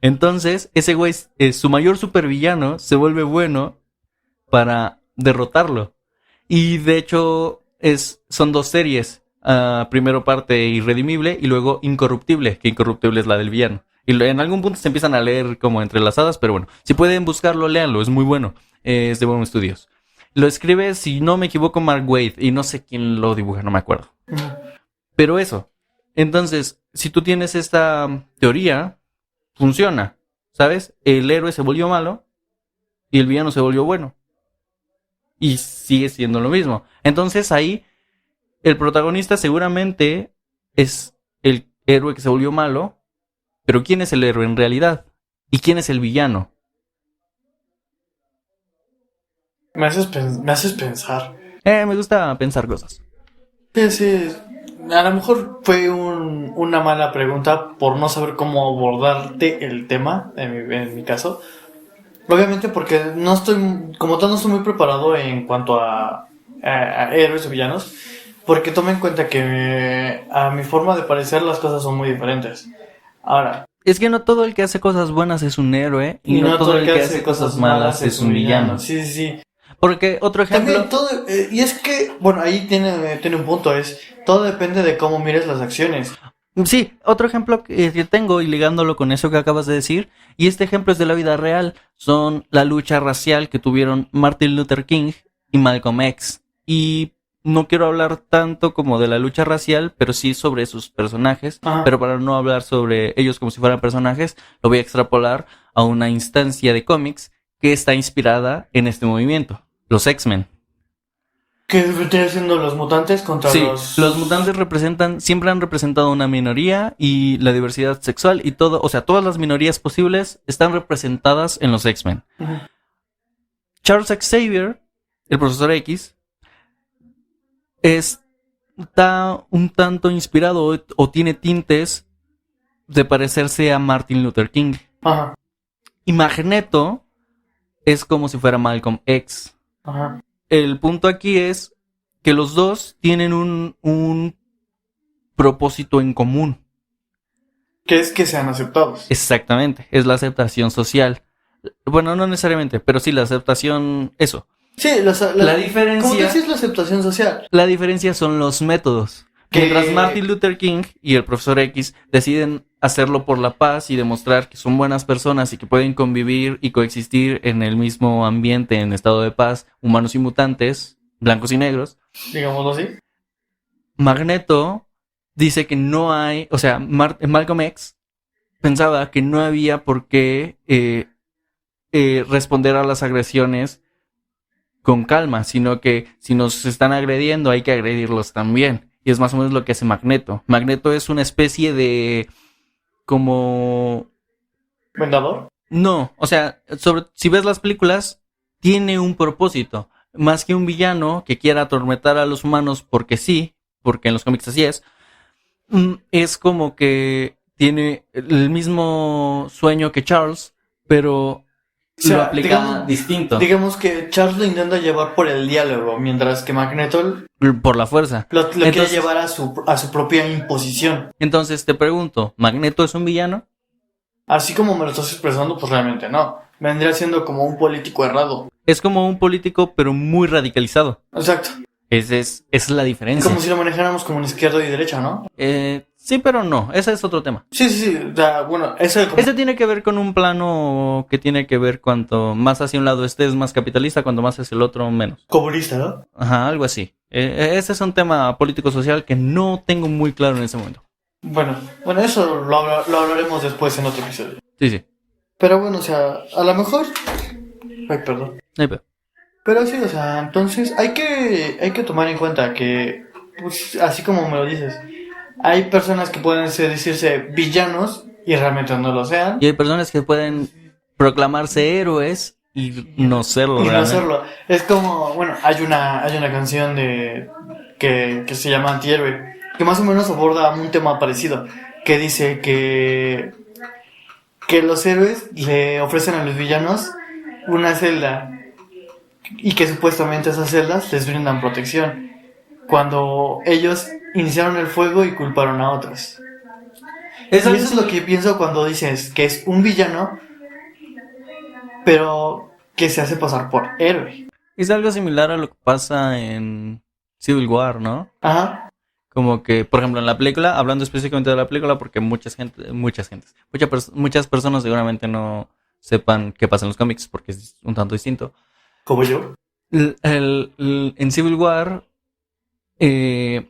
Entonces, ese güey, su mayor supervillano, se vuelve bueno para derrotarlo. Y de hecho, son dos series. Primero parte Irredimible y luego Incorruptible, que Incorruptible es la del villano. Y en algún punto se empiezan a leer como entrelazadas, pero bueno, si pueden buscarlo, léanlo, es muy bueno. Es de Boom Studios. Lo escribe, si no me equivoco, Mark Waid, y no sé quién lo dibuja, no me acuerdo. Pero eso. Entonces, si tú tienes esta teoría, funciona, ¿sabes? El héroe se volvió malo y el villano se volvió bueno. Y sigue siendo lo mismo. Entonces ahí el protagonista seguramente es el héroe que se volvió malo, pero ¿quién es el héroe en realidad? ¿Y quién es el villano? Me haces pensar. Me gusta pensar cosas. Sí, a lo mejor fue una mala pregunta por no saber cómo abordarte el tema, en mi caso. Obviamente porque no estoy, como tal, no estoy muy preparado en cuanto a héroes o villanos. Porque toma en cuenta que a mi forma de parecer las cosas son muy diferentes. Ahora, Es que no todo el que hace cosas buenas es un héroe y no todo el que hace cosas malas es un villano. Sí. Porque otro ejemplo... También todo, y es que, bueno, ahí tiene un punto, todo depende de cómo mires las acciones. Sí, otro ejemplo que tengo y ligándolo con eso que acabas de decir, y este ejemplo es de la vida real, son la lucha racial que tuvieron Martin Luther King y Malcolm X. Y no quiero hablar tanto como de la lucha racial, pero sí sobre sus personajes. Ajá. Pero para no hablar sobre ellos como si fueran personajes, lo voy a extrapolar a una instancia de cómics que está inspirada en este movimiento, los X-Men. ¿Qué vendría siendo los mutantes contra Sí, los... los mutantes siempre han representado una minoría y la diversidad sexual y todo, o sea, todas las minorías posibles están representadas en los X-Men. Ujú. Charles Xavier, el profesor X, está un tanto inspirado o tiene tintes de parecerse a Martin Luther King. Ajá, Y Magneto es como si fuera Malcolm X. ajá. El punto aquí es que los dos tienen un propósito en común. Que es que sean aceptados. Exactamente, es la aceptación social. Bueno, no necesariamente, pero sí la aceptación, eso. Sí, La diferencia- ¿Cómo decís la aceptación social? La diferencia son los métodos. Mientras Martin Luther King y el profesor X deciden hacerlo por la paz y demostrar que son buenas personas y que pueden convivir y coexistir en el mismo ambiente, en estado de paz, humanos y mutantes, blancos y negros, digámoslo así. Magneto dice que no hay, o sea, Malcolm X pensaba que no había por qué responder a las agresiones con calma, sino que si nos están agrediendo hay que agredirlos también. Y es más o menos lo que hace Magneto. Magneto es una especie de como... ¿Vengador? No, o sea, si ves las películas, tiene un propósito. Más que un villano que quiera atormentar a los humanos porque sí, porque en los cómics así es como que tiene el mismo sueño que Charles, pero O sea, lo aplica distinto. Digamos que Charles lo intenta llevar por el diálogo, mientras que Magneto Por la fuerza. lo quiere llevar a su propia imposición. Entonces te pregunto, ¿Magneto es un villano? Así como me lo estás expresando, pues realmente no. Vendría siendo como un político errado. Es como un político, pero muy radicalizado. Exacto. Esa es la diferencia. Como si lo manejáramos como en izquierda y derecha, ¿no? Sí, pero no. Ese es otro tema. Sí. O sea, bueno, ese Tiene que ver con un plano que tiene que ver cuanto más hacia un lado estés, más capitalista, cuanto más hacia el otro, menos. comunista, ¿no? Ajá, algo así. Ese es un tema político-social que no tengo muy claro en ese momento. Bueno, eso lo hablaremos después en otro episodio. Sí. Pero bueno, o sea, a lo mejor... Ay, perdón. Ahí va. Pero sí, o sea, entonces hay que tomar en cuenta que, pues, así como me lo dices, hay personas que pueden decirse villanos y realmente no lo sean. Y hay personas que pueden proclamarse héroes y no serlo. Y no realmente. serlo. Es como, bueno, hay una canción que se llama Antihéroe, que más o menos aborda un tema parecido, que dice que los héroes le ofrecen a los villanos una celda y que supuestamente esas celdas les brindan protección cuando ellos iniciaron el fuego y culparon a otros. Y eso es lo que pienso cuando dices que es un villano, pero que se hace pasar por héroe. Es algo similar a lo que pasa en Civil War, ¿no? Ajá. Como que, por ejemplo, en la película, hablando específicamente de la película, porque muchas personas seguramente no sepan qué pasa en los cómics, porque es un tanto distinto. Como yo. En Civil War hay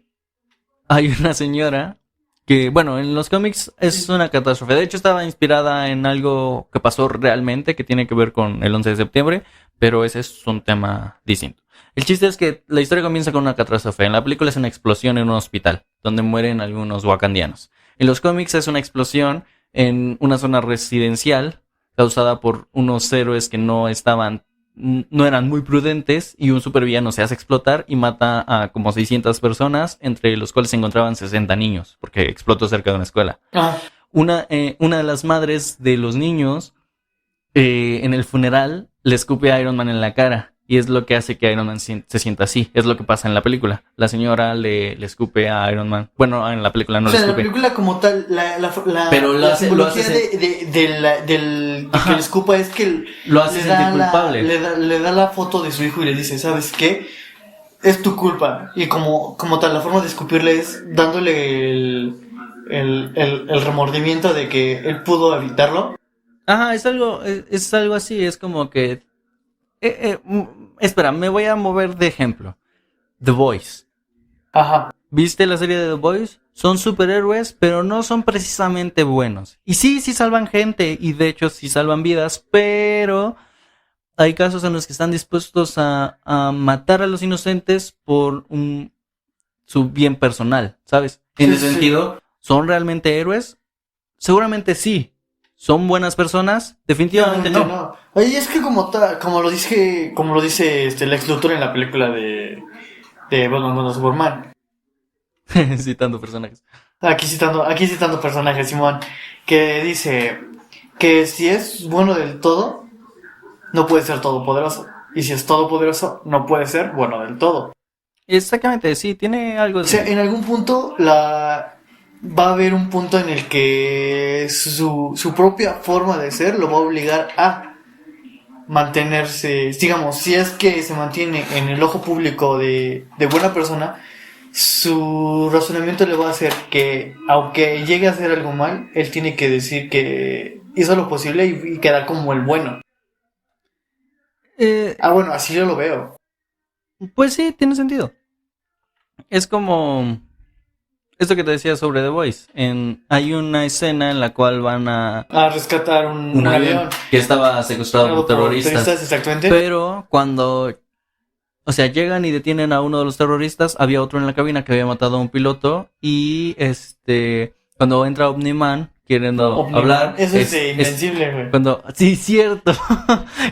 una señora que, bueno, en los cómics es una catástrofe. De hecho, estaba inspirada en algo que pasó realmente, que tiene que ver con el 11 de septiembre, pero ese es un tema distinto. El chiste es que la historia comienza con una catástrofe. En la película es una explosión en un hospital, donde mueren algunos wakandianos. En los cómics es una explosión en una zona residencial, causada por unos héroes que no eran muy prudentes, y un supervillano se hace explotar y mata a como 600 personas, entre los cuales se encontraban 60 niños, porque explotó cerca de una escuela. Ah. Una de las madres de los niños, en el funeral, le escupe a Iron Man en la cara. Y es lo que hace que Iron Man se sienta así. Es lo que pasa en la película. La señora le escupe a Iron Man. Bueno, en la película no le escupe. En la película como tal, Pero la simbología de que le escupa es que lo hace sentir culpable. Le da la foto de su hijo y le dice, ¿sabes qué? Es tu culpa. Y como tal, la forma de escupirle es dándole el remordimiento de que él pudo evitarlo. Ajá, es algo así. Es como que... espera, me voy a mover de ejemplo. The Boys. Ajá. ¿Viste la serie de The Boys? Son superhéroes, pero no son precisamente buenos. Y sí salvan gente, y de hecho sí salvan vidas, pero hay casos en los que están dispuestos a matar a los inocentes por su bien personal, ¿sabes? En ese sentido, ¿son realmente héroes? Seguramente sí. ¿Son buenas personas? Definitivamente no. Oye, es que como lo dice Lex Luthor en la película de Batman contra Superman. Citando personajes. Aquí citando personajes, Simón, que dice que si es bueno del todo, no puede ser todopoderoso. Y si es todopoderoso, no puede ser bueno del todo. Exactamente, sí, tiene algo de... O sea, en algún punto va a haber un punto en el que su propia forma de ser lo va a obligar a mantenerse, digamos, si es que se mantiene en el ojo público de buena persona, su razonamiento le va a hacer que, aunque llegue a hacer algo mal, él tiene que decir que hizo lo posible y quedar como el bueno. Bueno, así yo lo veo. Pues sí, tiene sentido. Es como esto que te decía sobre The Voice. Hay una escena en la cual van a rescatar un avión que estaba secuestrado por terroristas. Exactamente. Pero cuando, o sea, llegan y detienen a uno de los terroristas, había otro en la cabina que había matado a un piloto y cuando entra Omni-Man queriendo hablar, eso es Invencible, güey. Sí, cierto.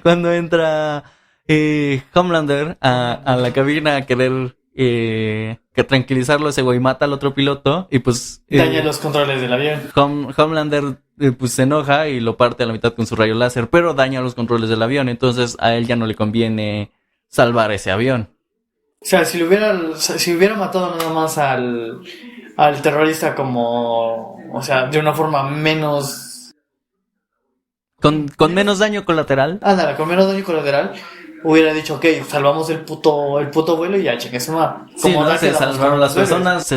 Cuando entra Homelander a la cabina a querer que tranquilizarlo, ese güey mata al otro piloto y pues daña los controles del avión. Homelander pues se enoja y lo parte a la mitad con su rayo láser, pero daña los controles del avión, entonces a él ya no le conviene salvar ese avión. O sea, si hubiera matado nada más al terrorista como, o sea, de una forma menos... Con menos daño colateral. Ándale, con menos daño colateral, hubiera dicho, ok, salvamos el puto vuelo y ya, cheque su madre. Sí, ¿no? Se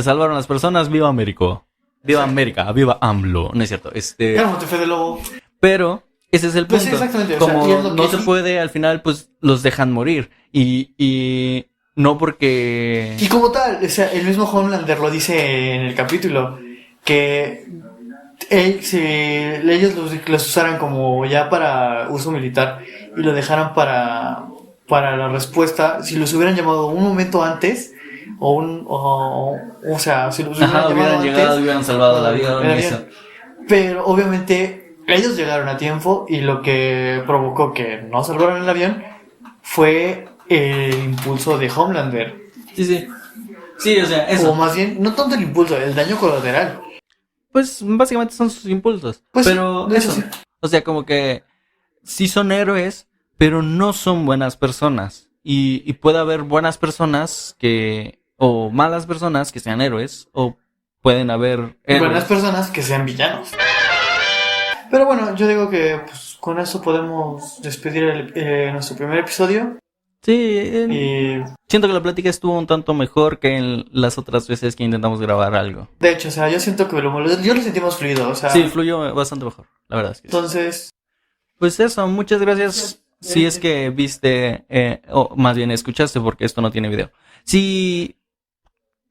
salvaron las personas, viva América. Viva América, viva AMLO. No es cierto, Cálmate, Fede Lobo. Pero ese es el punto. Pues sí, exactamente. Como no se puede, al final, pues los dejan morir. Y no porque... Y como tal, o sea, el mismo Homelander lo dice en el capítulo, que si ellos los usaran como ya para uso militar y lo dejaran para la respuesta, si los hubieran llamado un momento antes, o sea, si los hubieran llegado, hubieran salvado la vida. Pero obviamente ellos llegaron a tiempo y lo que provocó que no salvaran el avión fue el impulso de Homelander. Sí. Sí, o sea, eso. O más bien, no tanto el impulso, el daño colateral. Pues básicamente son sus impulsos. Pues pero sí, eso sí. O sea, como que sí son héroes, pero no son buenas personas. Y puede haber buenas personas o malas personas que sean héroes, o pueden haber buenas personas que sean villanos. Pero bueno, yo digo que pues, con eso podemos despedir nuestro primer episodio. Sí, siento que la plática estuvo un tanto mejor que en las otras veces que intentamos grabar algo. De hecho, o sea, yo siento que yo lo sentimos fluido, o sea... Sí, fluyó bastante mejor, la verdad es que entonces... Pues eso, muchas gracias si es que viste, o más bien escuchaste, porque esto no tiene video. Si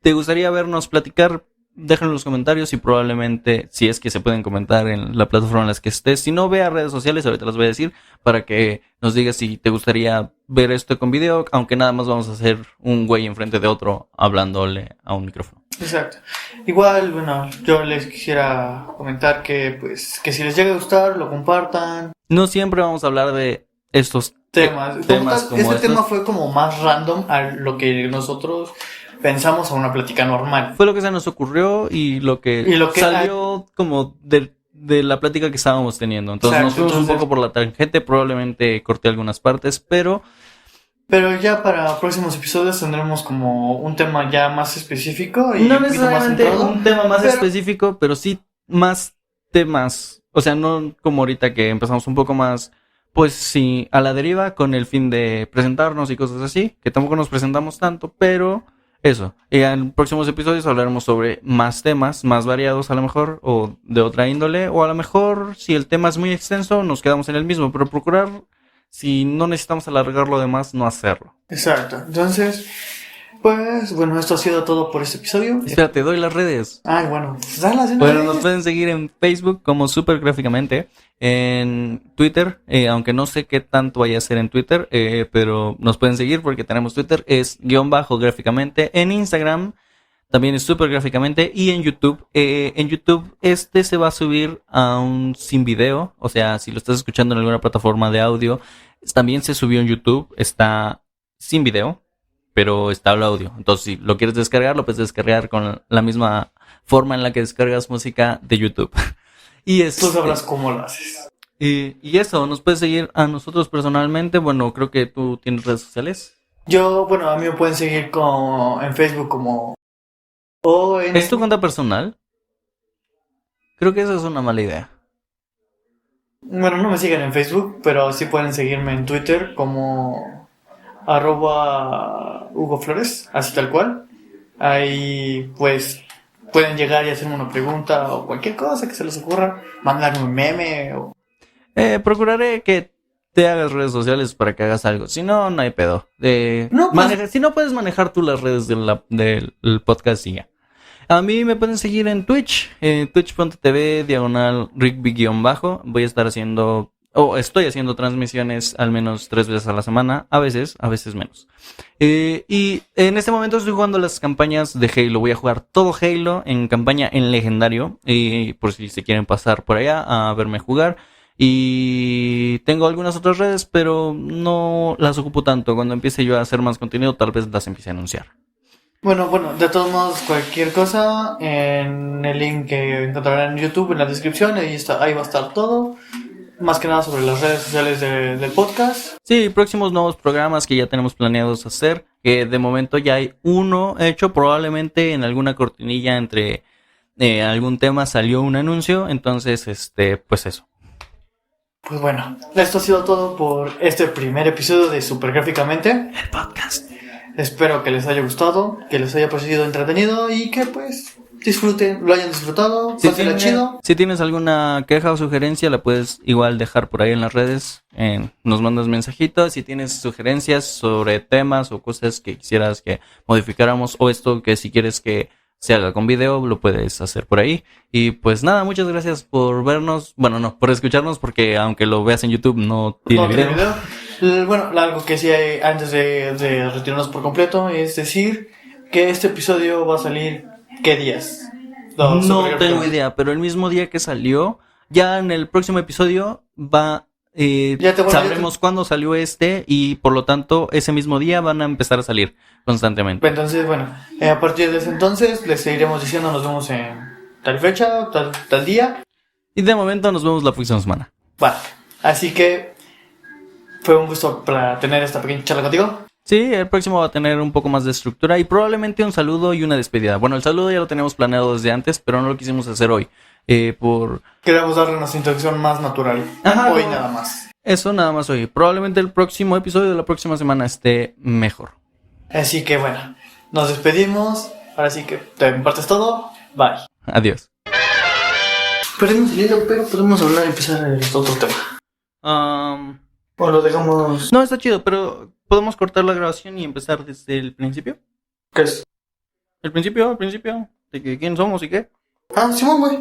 te gustaría vernos platicar, déjenlo en los comentarios y probablemente, si es que se pueden comentar en la plataforma en la que estés. Si no, ve a redes sociales, ahorita las voy a decir, para que nos digas si te gustaría ver esto con video, aunque nada más vamos a hacer un güey enfrente de otro hablándole a un micrófono. Exacto. Igual, bueno, yo les quisiera comentar que pues que si les llega a gustar, lo compartan. No siempre vamos a hablar de estos temas como este tema fue como más random a lo que nosotros pensamos a una plática normal. Fue lo que se nos ocurrió y lo que salió como de la plática que estábamos teniendo. Entonces nos fuimos un poco por la tangente, probablemente corté algunas partes, pero ya para próximos episodios tendremos como un tema ya más específico. Y no necesariamente un tema más específico, pero sí más temas. O sea, no como ahorita que empezamos un poco más, pues sí, a la deriva con el fin de presentarnos y cosas así, que tampoco nos presentamos tanto, pero eso. Y en próximos episodios hablaremos sobre más temas, más variados a lo mejor, o de otra índole, o a lo mejor si el tema es muy extenso nos quedamos en el mismo, pero procurar... Si no necesitamos alargarlo de más, no hacerlo. Exacto. Entonces, pues, bueno, esto ha sido todo por este episodio. Espérate, doy las redes. Ay, bueno, pues dalas. Bueno, nos pueden seguir en Facebook como Supergráficamente, en Twitter, aunque no sé qué tanto vaya a ser en Twitter, pero nos pueden seguir porque tenemos Twitter, es _gráficamente, en Instagram también es Supergráficamente y en YouTube. En YouTube se va a subir aún sin video, o sea, si lo estás escuchando en alguna plataforma de audio, también se subió en YouTube, está sin video, pero está el audio. Entonces, si lo quieres descargar, lo puedes descargar con la misma forma en la que descargas música de YouTube. Y tú sabrás cómo lo haces. Y eso, nos puedes seguir a nosotros personalmente. Bueno, creo que tú tienes redes sociales. Bueno, a mí me pueden seguir en Facebook como... ¿Es tu cuenta personal? Creo que esa es una mala idea. Bueno, no me siguen en Facebook, pero sí pueden seguirme en Twitter como @Hugo Flores, así tal cual. Ahí pues pueden llegar y hacerme una pregunta o cualquier cosa que se les ocurra, mandarme un meme o... Procuraré que te hagas redes sociales para que hagas algo. Si no, no hay pedo. No, pues... Si no puedes manejar tú las redes del podcast, y ya. A mí me pueden seguir en Twitch, twitch.tv/Rigby-. Voy a estar haciendo, estoy haciendo transmisiones al menos 3 veces a la semana, a veces menos. Y en este momento estoy jugando las campañas de Halo. Voy a jugar todo Halo en campaña en legendario, por si se quieren pasar por allá a verme jugar. Y tengo algunas otras redes, pero no las ocupo tanto. Cuando empiece yo a hacer más contenido, tal vez las empiece a anunciar. Bueno, de todos modos, cualquier cosa, en el link que encontrarán en YouTube, en la descripción, ahí va a estar todo. Más que nada sobre las redes sociales del podcast. Sí, próximos nuevos programas que ya tenemos planeados hacer. De momento ya hay uno hecho, probablemente en alguna cortinilla entre algún tema salió un anuncio. Entonces, pues eso. Pues bueno, esto ha sido todo por este primer episodio de Supergráficamente, el podcast. Espero que les haya gustado, que les haya parecido entretenido y que pues disfruten, lo hayan disfrutado, pásenla chido. Si tienes alguna queja o sugerencia, la puedes igual dejar por ahí en las redes. Nos mandas mensajitos. Si tienes sugerencias sobre temas o cosas que quisieras que modificáramos, o esto que si quieres que se haga con video, lo puedes hacer por ahí. Y pues nada, muchas gracias por vernos. Bueno, no, por escucharnos, porque aunque lo veas en YouTube no tiene video. Bueno, algo que sí hay antes de retirarnos por completo es decir que este episodio va a salir ¿qué días? No tengo idea, pero el mismo día que salió, ya en el próximo episodio sabremos cuándo salió y por lo tanto ese mismo día van a empezar a salir constantemente. Entonces, bueno, a partir de ese entonces les seguiremos diciendo nos vemos en tal fecha, tal día. Y de momento nos vemos la próxima semana. Vale, así que fue un gusto para tener esta pequeña charla contigo. Sí, el próximo va a tener un poco más de estructura y probablemente un saludo y una despedida. Bueno, el saludo ya lo teníamos planeado desde antes, pero no lo quisimos hacer hoy. Queríamos darle una introducción más natural. Ajá, hoy nada más. Eso nada más hoy. Probablemente el próximo episodio de la próxima semana esté mejor. Así que bueno, nos despedimos. Ahora sí que de mi parte es todo. Bye. Adiós. Perdimos el hilo, pero podemos empezar el otro tema. O lo dejamos... No, está chido, pero ¿podemos cortar la grabación y empezar desde el principio? ¿Qué es? ¿El principio? ¿De quién somos y qué? Simón, güey.